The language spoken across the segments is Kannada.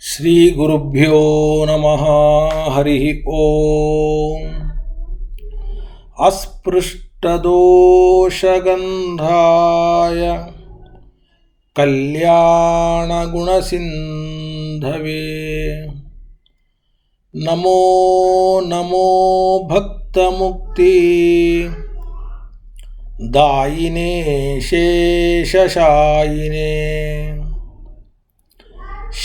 ಶ್ರೀ ಗುರುಭ್ಯೋ ನಮಃ. ಹರಿ ಓಂ. ಅಸ್ಪೃಷ್ಟದೋಷಗಂಧಾಯ ಕಲ್ಯಾಣಗುಣಸಿಂಧವೇ ನಮೋ ನಮೋ ಭಕ್ತಮುಕ್ತಿ ದಾಯಿನೇ ಶೇಷಶಾಯಿನೇ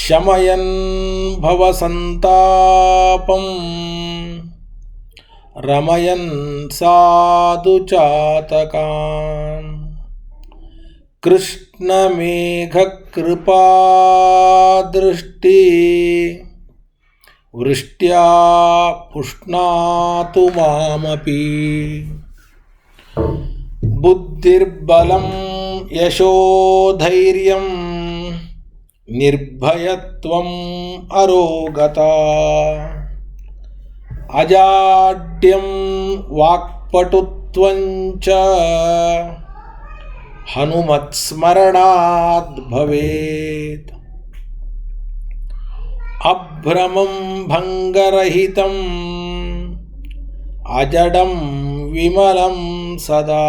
ಶಮಯನ್ ಭವಸಂತಾಪಂ ರಮಯನ್ ಸಾಧು ಚಾತಕಾನ್ ಕೃಷ್ಣ ಮೇಘ ಕೃಪಾದೃಷ್ಟಿ ವೃಷ್ಟ್ಯಾ ಪುಷ್ಣಾತು ಮಾಮಪಿ. ಬುದ್ಧಿರ್ಬಲಂ ಯಶೋಧೈರ್ಯಂ ನಿರ್ಭಯತ್ವಂ ಅರೋಗತಾ ಅಜಾಡ್ಯಂ ವಾಕ್ಪಟುತ್ವಂಚ ಹನುಮತ್ಸ್ಮರಣಾತ್ ಭವೇತ್. ಅಭ್ರಮಂ ಭಂಗರಹಿತಂ ಅಜಡಂ ವಿಮಲಂ ಸದಾ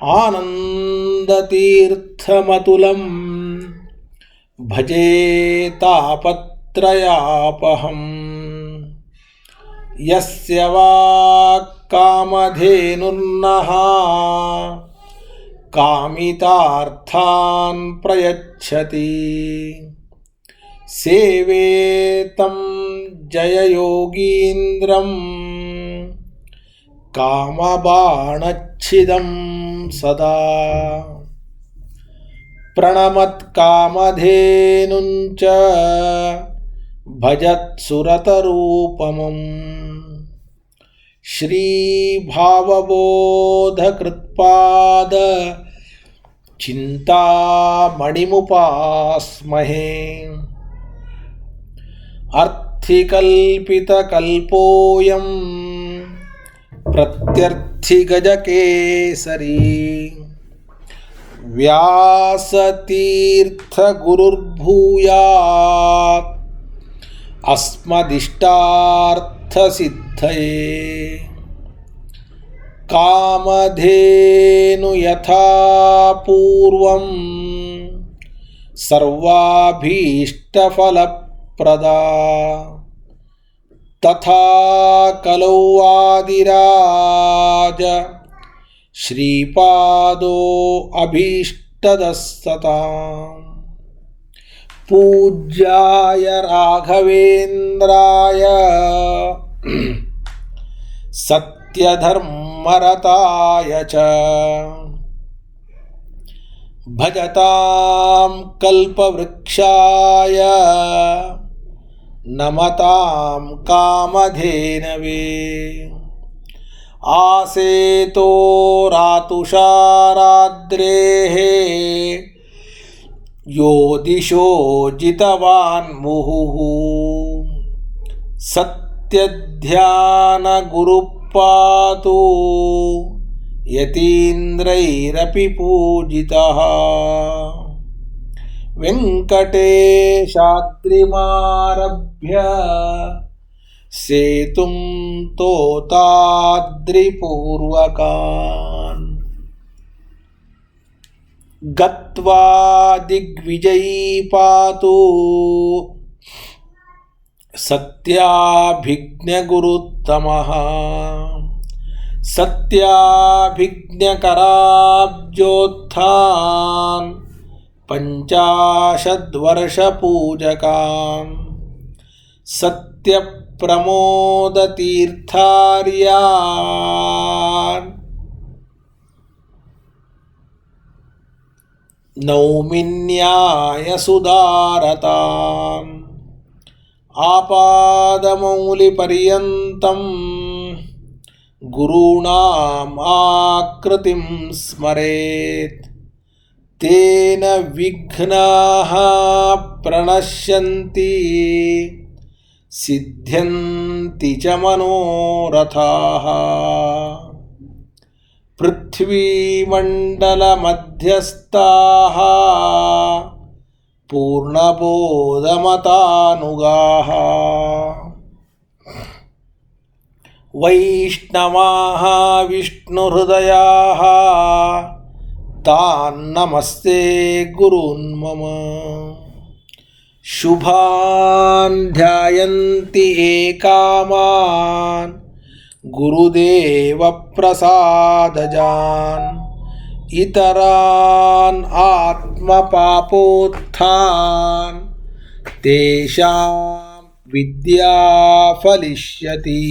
ಆನಂದತೀರ್ಥಮತುಲಂ ಭಜೆ ತಾಪತ್ರಯಾಪಹಂ. ಯಸ್ಯ ವಾಕ್ ಕಾಮಧೇನುರ್ನಃ ಕಾಮಿತಾರ್ಥಾನ್ ಪ್ರಯಚ್ಛತಿ ಸೇವೇತಂ ಜಯಯೋಗೀಂದ್ರಂ ಕಾಮಬಾಣಚ್ಛಿದಂ ಸದಾ. ಪ್ರಣಮತ್ಕಾಮಧೇನುಂಚ ಭಜತ್ಸುರತರೂಪಮಂ. ಶ್ರೀಭಾವಬೋಧಕೃತ್ಪಾದ ಚಿಂತಾಮಣಿಮುಪಾಸ್ಮಹೇ. ಅರ್ಥಿಕಲ್ಪಿತಕಲ್ಪೋಯಂ ಪ್ರತ್ಯರ್ಥಿಗಜಕೇಸರಿ. ವ್ಯಾಸತೀರ್ಥಗುರುರ್ಭೂಯಾತ್ ಅಸ್ಮದಿಷ್ಟಾರ್ಥಸಿದ್ಧಯೇ. ಕಾಮಧೇನು ಯಥಾ ಪೂರ್ವಂ ಸರ್ವಾಭೀಷ್ಟಫಲಪ್ರದಾ ತಥಾ ಕಲೌ ವಾದಿರಾಜ ಶ್ರೀಪಾದೋ ಅಭೀಷ್ಟದಃ ಸತಾಂ. ಪೂಜ್ಯಾಯ ರಾಘವೇಂದ್ರಾಯ ಸತ್ಯಧರ್ಮರತಾಯ ಚ ಭಜತಾಂ ಕಲ್ಪವೃಕ್ಷಾಯ ನಮತಾಂ ಕಾಮಧೇನವೇ. ಆಸೇತೋ ರಾತುಷಾರಾದ್ರೇಃ ಯೋ ದಿಶೋ ಜಿತವಾನ್ ಮುಹುಃ. ಸತ್ಯಧ್ಯಾನ ಗುರುಪಾತು ಯತೀಂದ್ರೈರಪಿ ಪೂಜಿತಃ. ವೆಂಕಟೇಶಾದ್ರಿಮಾರಭ್ಯ ಸೇತುಂ ತೋತಾದ್ರಿಪೂರ್ವಕಾನ್. ಗತ್ವಾ ದಿಗ್ವಿಜಯೀ ಪಾತು ಸತ್ಯಾಭಿಜ್ಞಗುರುತ್ತಮಃ. ಸತ್ಯಾಭಿಜ್ಞಕರಾಬ್ಜೋತ್ಥಾನ್ ಪಂಚಾಶದ್ವರ್ಷಪೂಜಕಾನ್. ಸತ್ಯಪ್ರಮೋದತೀರ್ಥಾರ್ಯಾನ್ ನೌಮಿನ್ಯಾಯಸುಧಾರತಾಂ. ಆಪಾದಮೌಲಿಪರ್ಯಂತಂ ಗುರುಣಾಂ ಆಕೃತಿಂ ಸ್ಮರೇತ್. ತೇನ ವಿಘ್ನಾಃ ಪ್ರಣಶ್ಯಂತಿ ಸಿದ್ಧ್ಯಂತಿ ಚ ಮನೋರಥಾಃ. पृथ्वीमण्डलमध्यस्थाः पूर्णबोधमतानुगाः वैष्णवाः विष्णुहृदयाः तान् नमस्ते गुरून् मम शुभान् ध्यायन्ति ये कामान् गुरुदेवप्रसादजान् इतरान् आत्मपापोत्थान् तेषां विद्या फलिष्यति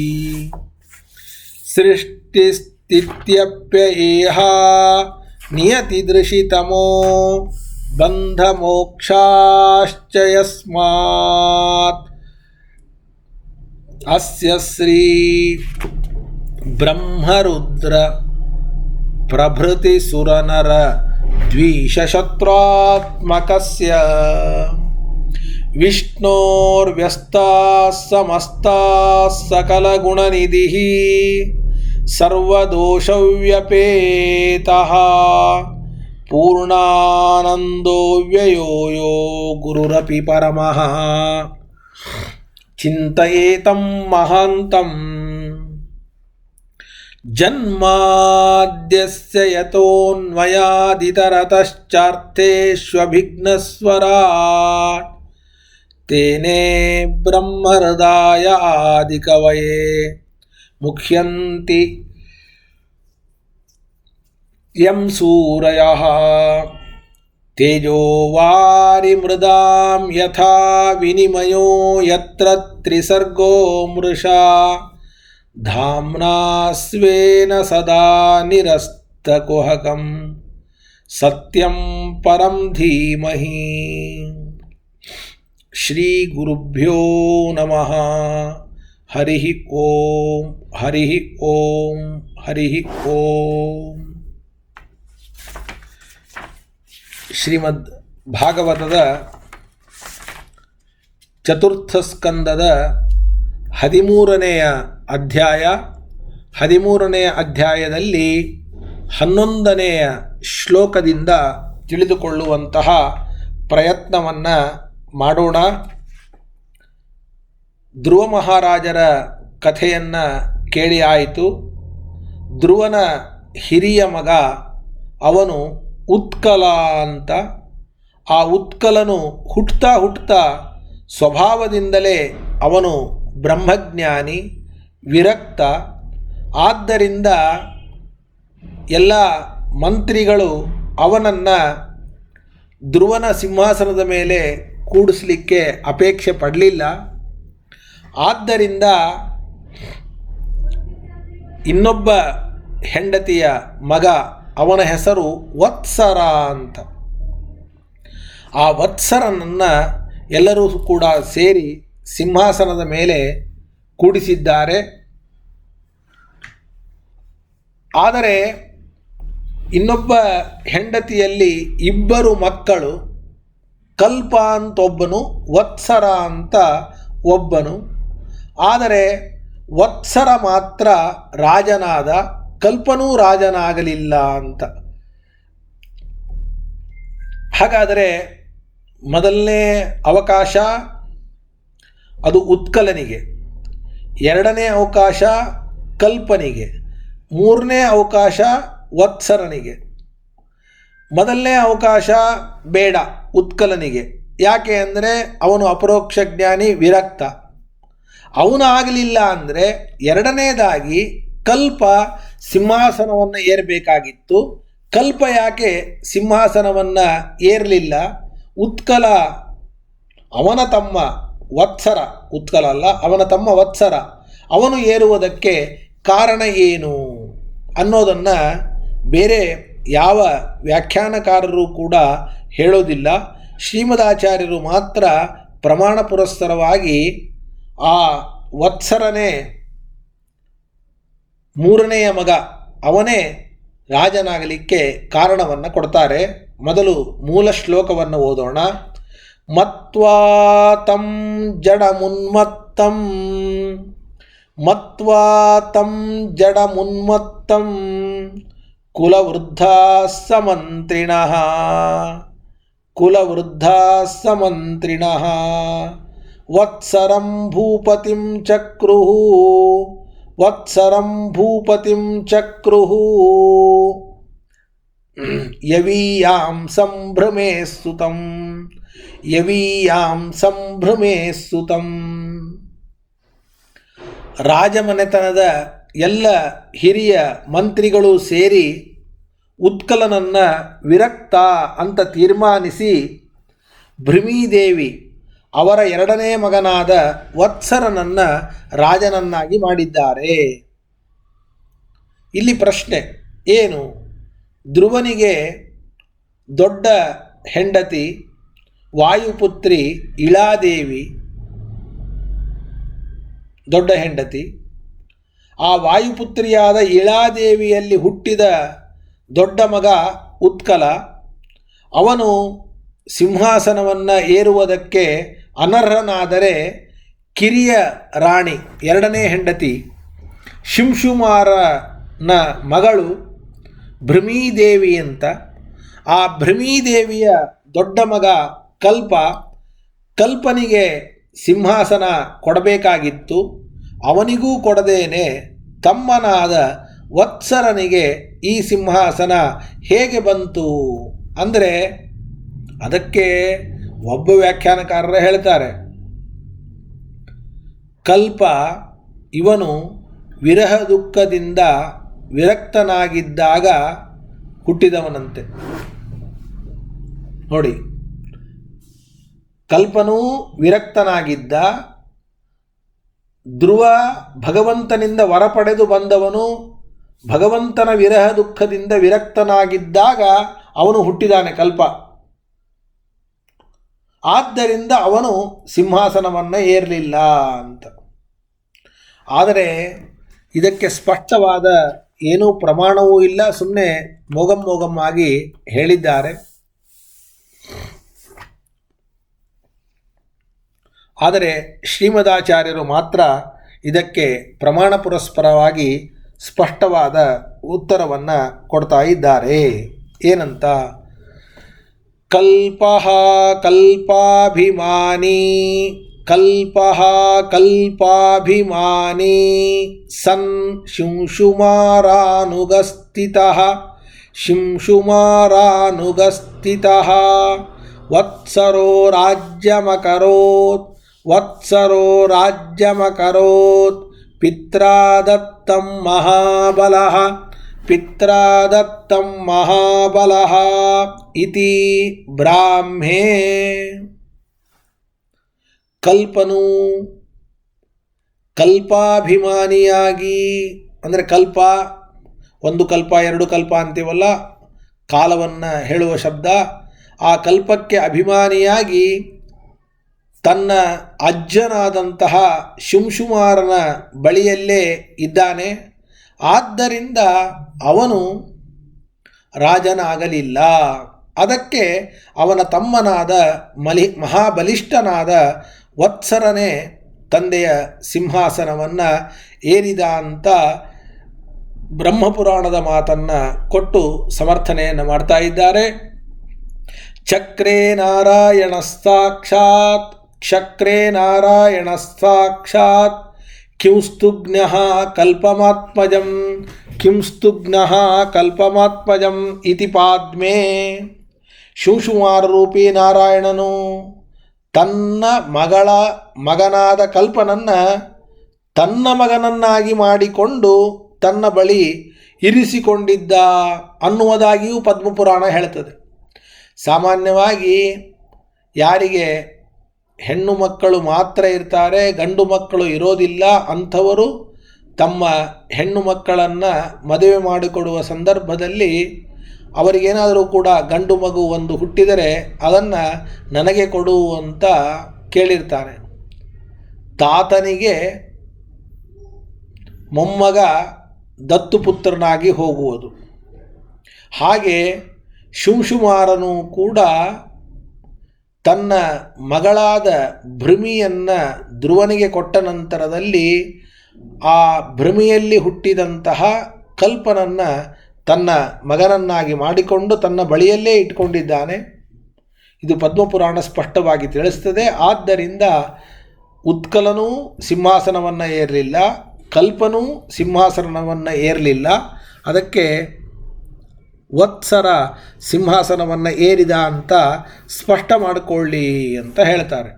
सृष्टिस्थित्यप्ययेह नियतिदृशितमो बन्धमोक्षाश्च यस्मात् अस्य श्री ब्रह्मरुद्र प्रभृति सुरनर द्विशशत्रात्मकस्य विष्णोर्व्यस्ताः समस्ताः सकलगुणनिधिः सर्वदोषव्यपेतः पूर्णानन्दो व्ययो यो गुरुरपि परमः चिन्तयेतं महान्तम् जन्माद्यस्य यतोऽन्वयादितरतश्चार्थेष्वभिघ्नस्वराट् तेने ब्रह्महृदाय आदिकवये मुह्यन्ति यं सूरयः तेजो वारिमृदां यथा विनिमयो यत्र त्रिसर्गो मृषा धाम्ना स्वेन सदा निरस्तकुहकं सत्यं परं धीमहि श्री गुरुभ्यो नमः हरिः ओम हरिः ओम हरिः ओम ಶ್ರೀಮದ್ ಭಾಗವತದ ಚತುರ್ಥ ಸ್ಕಂದದ 13ನೆಯ ಅಧ್ಯಾಯ 13ನೆಯ ಅಧ್ಯಾಯದಲ್ಲಿ 11ನೆಯ ಶ್ಲೋಕದಿಂದ ತಿಳಿದುಕೊಳ್ಳುವಂತಹ ಪ್ರಯತ್ನವನ್ನು ಮಾಡೋಣ. ಧ್ರುವ ಮಹಾರಾಜರ ಕಥೆಯನ್ನು ಕೇಳಿ ಆಯಿತು. ಧ್ರುವನ ಹಿರಿಯ ಮಗ ಅವನು ಉತ್ಕಲ ಅಂತ. ಆ ಉತ್ಕಲನು ಹುಟ್ಟುತ್ತಾ ಸ್ವಭಾವದಿಂದಲೇ ಅವನು ಬ್ರಹ್ಮಜ್ಞಾನಿ, ವಿರಕ್ತ. ಆದ್ದರಿಂದ ಎಲ್ಲ ಮಂತ್ರಿಗಳು ಅವನನ್ನು ಧ್ರುವನ ಸಿಂಹಾಸನದ ಮೇಲೆ ಕೂಡಿಸಲಿಕ್ಕೆ ಅಪೇಕ್ಷೆ ಪಡಲಿಲ್ಲ. ಆದ್ದರಿಂದ ಇನ್ನೊಬ್ಬ ಹೆಂಡತಿಯ ಮಗ, ಅವನ ಹೆಸರು ವತ್ಸರ ಅಂತ. ಆ ವತ್ಸರನನ್ನು ಎಲ್ಲರೂ ಕೂಡ ಸೇರಿ ಸಿಂಹಾಸನದ ಮೇಲೆ ಕೂಡಿಸಿದ್ದಾರೆ. ಆದರೆ ಇನ್ನೊಬ್ಬ ಹೆಂಡತಿಯಲ್ಲಿ ಇಬ್ಬರು ಮಕ್ಕಳು, ಕಲ್ಪ ಅಂತ ಒಬ್ಬನು, ವತ್ಸರ ಅಂತ ಒಬ್ಬನು. ಆದರೆ ವತ್ಸರ ಮಾತ್ರ ರಾಜನಾದ, ಕಲ್ಪನೂ ರಾಜನಾಗಲಿಲ್ಲ ಅಂತ. ಹಾಗಾದರೆ ಮೊದಲನೇ ಅವಕಾಶ ಅದು ಉತ್ಕಲನಿಗೆ, ಎರಡನೇ ಅವಕಾಶ ಕಲ್ಪನಿಗೆ, ಮೂರನೇ ಅವಕಾಶ ವತ್ಸರನಿಗೆ. ಮೊದಲನೇ ಅವಕಾಶ ಬೇಡ ಉತ್ಕಲನಿಗೆ. ಯಾಕೆ ಅಂದರೆ ಅವನು ಅಪರೋಕ್ಷ ಜ್ಞಾನಿ, ವಿರಕ್ತ. ಅವನು ಆಗಲಿಲ್ಲ ಅಂದರೆ ಎರಡನೇದಾಗಿ ಕಲ್ಪ ಸಿಂಹಾಸನವನ್ನು ಏರಬೇಕಾಗಿತ್ತು. ಕಲ್ಪ ಯಾಕೆ ಸಿಂಹಾಸನವನ್ನು ಏರಲಿಲ್ಲ? ಉತ್ಕಲ ಅವನ ತಮ್ಮ ವತ್ಸರ, ಉತ್ಕಲ ಅಲ್ಲ, ಅವನ ತಮ್ಮ ವತ್ಸರ, ಅವನು ಏರುವುದಕ್ಕೆ ಕಾರಣ ಏನು ಅನ್ನೋದನ್ನು ಬೇರೆ ಯಾವ ವ್ಯಾಖ್ಯಾನಕಾರರು ಕೂಡ ಹೇಳೋದಿಲ್ಲ. ಶ್ರೀಮದಾಚಾರ್ಯರು ಮಾತ್ರ ಪ್ರಮಾಣ ಪುರಸ್ಸರವಾಗಿ ಆ ವತ್ಸರನೇ ಮೂರನೆಯ ಮಗ, ಅವನೇ ರಾಜನಾಗಲಿಕ್ಕೆ ಕಾರಣವನ್ನು ಕೊಡ್ತಾರೆ. ಮೊದಲು ಮೂಲ ಶ್ಲೋಕವನ್ನು ಓದೋಣ. ಮತ್ವಾ ತಂ ಜಡಮುನ್ಮತ್ತಂ, ಮತ್ವಾ ತಂ ಜಡಮುನ್ಮತ್ತಂ ಕುಲವೃದ್ಧಾ ಸಮಂತ್ರಿಣಃ ಕುಲವೃದ್ಧಾ ಸಮಂತ್ರಿಣಃ ವತ್ಸರಂ ಭೂಪತಿಂ ಚಕ್ರುಃ ವತ್ಸರಂ ಭೂಪತಿಂ ಚಕ್ರುಃ ಯವೀಯಾಂ ಸಂಭ್ರಮೇ ಸುತಂ ಯವೀಯಾಂ ಸಂಭ್ರಮೇ ಸುತಂ. ರಾಜಮನೆತನದ ಎಲ್ಲ ಹಿರಿಯ ಮಂತ್ರಿಗಳು ಸೇರಿ ಉತ್ಕಲನನ್ನು ವಿರಕ್ತ ಅಂತ ತೀರ್ಮಾನಿಸಿ ಭೃಮೀದೇವಿ ಅವರ ಎರಡನೇ ಮಗನಾದ ವತ್ಸರನನ್ನು ರಾಜನನ್ನಾಗಿ ಮಾಡಿದ್ದಾರೆ. ಇಲ್ಲಿ ಪ್ರಶ್ನೆ ಏನು? ಧ್ರುವನಿಗೆ ದೊಡ್ಡ ಹೆಂಡತಿ ವಾಯುಪುತ್ರಿ ಇಳಾದೇವಿ ದೊಡ್ಡ ಹೆಂಡತಿ. ಆ ವಾಯುಪುತ್ರಿಯಾದ ಇಳಾದೇವಿಯಲ್ಲಿ ಹುಟ್ಟಿದ ದೊಡ್ಡ ಮಗ ಉತ್ಕಲ. ಅವನು ಸಿಂಹಾಸನವನ್ನು ಏರುವುದಕ್ಕೆ ಅನರ್ಹನಾದರೆ ಕಿರಿಯ ರಾಣಿ ಎರಡನೇ ಹೆಂಡತಿ ಶಿಂಶುಮಾರನ ಮಗಳು ಭೃಮೀದೇವಿ ಅಂತ. ಆ ಭೃಮೀದೇವಿಯ ದೊಡ್ಡ ಮಗ ಕಲ್ಪನಿಗೆ ಸಿಂಹಾಸನ ಕೊಡಬೇಕಾಗಿತ್ತು. ಅವನಿಗೂ ಕೊಡದೇನೆ ತಮ್ಮನಾದ ವತ್ಸರನಿಗೆ ಈ ಸಿಂಹಾಸನ ಹೇಗೆ ಬಂತು ಅಂದರೆ ಅದಕ್ಕೆ ಒಬ್ಬ ವ್ಯಾಖ್ಯಾನಕಾರರು ಹೇಳ್ತಾರೆ, ಇವನು ವಿರಹ ದುಃಖದಿಂದ ವಿರಕ್ತನಾಗಿದ್ದಾಗ ಹುಟ್ಟಿದವನಂತೆ. ನೋಡಿ, ಕಲ್ಪನೂ ವಿರಕ್ತನಾಗಿದ್ದ, ಧ್ರುವ ಭಗವಂತನಿಂದ ವರ ಪಡೆದು ಬಂದವನು ಭಗವಂತನ ವಿರಹ ದುಃಖದಿಂದ ವಿರಕ್ತನಾಗಿದ್ದಾಗ ಅವನು ಹುಟ್ಟಿದಾನೆ ಕಲ್ಪ. ಆದ್ದರಿಂದ ಅವನು ಸಿಂಹಾಸನವನ್ನು ಏರಲಿಲ್ಲ ಅಂತ. ಆದರೆ ಇದಕ್ಕೆ ಸ್ಪಷ್ಟವಾದ ಏನೂ ಪ್ರಮಾಣವೂ ಇಲ್ಲ, ಸುಮ್ಮನೆ ಮೋಗಂ ಆಗಿ ಹೇಳಿದ್ದಾರೆ. ಆದರೆ ಶ್ರೀಮದಾಚಾರ್ಯರು ಮಾತ್ರ ಇದಕ್ಕೆ ಪ್ರಮಾಣ ಪುರಸ್ಪರವಾಗಿ ಸ್ಪಷ್ಟವಾದ ಉತ್ತರವನ್ನು ಕೊಡ್ತಾ ಇದ್ದಾರೆ. ಏನಂತ? ಕಲ್ಪಃ ಕಲ್ಪಾಭಿಮಾನಿ ಕಲ್ಪಃ ಕಲ್ಪಾಭಿಮಾನಿ ಸನ್ ಶಿಂಶುಮಾರಾನುಗಸ್ಥಿತಃ ಶಿಂಶುಮಾರಾನುಗಸ್ಥಿತಃ ವತ್ಸರೋ ರಾಜ್ಯಮಕರೋತ್ ವತ್ಸರೋ ರಾಜ್ಯಮಕರೋತ್ ಪಿತ್ರಾದತ್ತಂ ಮಹಾಬಲಃ ಪಿತ್ರಾದತ್ತಂ ಮಹಾಬಲಃ ಇತಿ ಬ್ರಾಹ್ಮೇ. ಕಲ್ಪನು ಕಲ್ಪಾಭಿಮಾನಿಯಾಗಿ ಅಂದರೆ ಕಲ್ಪ, ಒಂದು ಕಲ್ಪ ಎರಡು ಕಲ್ಪ ಅಂತೀವಲ್ಲ, ಕಾಲವನ್ನು ಹೇಳುವ ಶಬ್ದ. ಆ ಕಲ್ಪಕ್ಕೆ ಅಭಿಮಾನಿಯಾಗಿ ತನ್ನ ಅಜ್ಜನಾದಂತಹ ಶಿಂಶುಮಾರನ ಬಳಿಯಲ್ಲೇ ಇದ್ದಾನೆ. ಆದ್ದರಿಂದ ಅವನು ರಾಜನಾಗಲಿಲ್ಲ. ಅದಕ್ಕೆ ಅವನ ತಮ್ಮನಾದ ಮಹಾಬಲಿಷ್ಠನಾದ ವತ್ಸರನೇ ತಂದೆಯ ಸಿಂಹಾಸನವನ್ನು ಏರಿದ ಅಂತ ಬ್ರಹ್ಮಪುರಾಣದ ಮಾತನ್ನು ಕೊಟ್ಟು ಸಮರ್ಥನೆಯನ್ನು ಮಾಡ್ತಾ ಇದ್ದಾರೆ. ಚಕ್ರೇ ನಾರಾಯಣ ಸಾಕ್ಷಾತ್ ಕ್ಷಕ್ರೇ ನಾರಾಯಣ ಸಾಕ್ಷಾತ್ ಕಿಂಸ್ತುಘ್ನಃ ಕಲ್ಪಮಾತ್ಮಜಂ ಕಿಂಸ್ತುಘ್ನಃ ಕಲ್ಪಮಾತ್ಮಜಂ ಇತಿ ಪಾದ್ಮೇ. ಶಿಂಶುಮಾರರೂಪಿ ನಾರಾಯಣನು ತನ್ನ ಮಗನಾದ ಕಲ್ಪನನ್ನು ತನ್ನ ಮಗನನ್ನಾಗಿ ಮಾಡಿಕೊಂಡು ತನ್ನ ಬಳಿ ಇರಿಸಿಕೊಂಡಿದ್ದ ಅನ್ನುವುದಾಗಿಯೂ ಪದ್ಮಪುರಾಣ ಹೇಳ್ತದೆ. ಸಾಮಾನ್ಯವಾಗಿ ಯಾರಿಗೆ ಹೆಣ್ಣು ಮಕ್ಕಳು ಮಾತ್ರ ಇರ್ತಾರೆ, ಗಂಡು ಮಕ್ಕಳು ಇರೋದಿಲ್ಲ, ಅಂಥವರು ತಮ್ಮ ಹೆಣ್ಣು ಮಕ್ಕಳನ್ನು ಮದುವೆ ಮಾಡಿಕೊಡುವ ಸಂದರ್ಭದಲ್ಲಿ ಅವರಿಗೇನಾದರೂ ಕೂಡ ಗಂಡು ಮಗು ಒಂದು ಹುಟ್ಟಿದರೆ ಅದನ್ನು ನನಗೆ ಕೊಡು ಅಂತ ಕೇಳಿರ್ತಾನೆ. ತಾತನಿಗೆ ಮೊಮ್ಮಗ ದತ್ತುಪುತ್ರನಾಗಿ ಹೋಗುವುದು. ಹಾಗೆ ಶಿಂಶುಮಾರನು ಕೂಡ ತನ್ನ ಮಗಳಾದ ಭೃಮಿಯನ್ನು ಧ್ರುವನಿಗೆ ಕೊಟ್ಟ ನಂತರದಲ್ಲಿ ಆ ಭೃಮಿಯಲ್ಲಿ ಹುಟ್ಟಿದಂತಹ ಕಲ್ಪನನ್ನು ತನ್ನ ಮಗನನ್ನಾಗಿ ಮಾಡಿಕೊಂಡು ತನ್ನ ಬಳಿಯಲ್ಲೇ ಇಟ್ಕೊಂಡಿದ್ದಾನೆ. ಇದು ಪದ್ಮಪುರಾಣ ಸ್ಪಷ್ಟವಾಗಿ ತಿಳಿಸ್ತದೆ. ಆದ್ದರಿಂದ ಉತ್ಕಲನೂ ಸಿಂಹಾಸನವನ್ನು ಏರಲಿಲ್ಲ, ಕಲ್ಪನೂ ಸಿಂಹಾಸನವನ್ನು ಏರಲಿಲ್ಲ. ಅದಕ್ಕೆ ವತ್ಸರ ಸಿಂಹಾಸನವನ್ನು ಏರಿದ ಅಂತ ಸ್ಪಷ್ಟ ಮಾಡಿಕೊಳ್ಳಿ ಅಂತ ಹೇಳ್ತಾರೆ.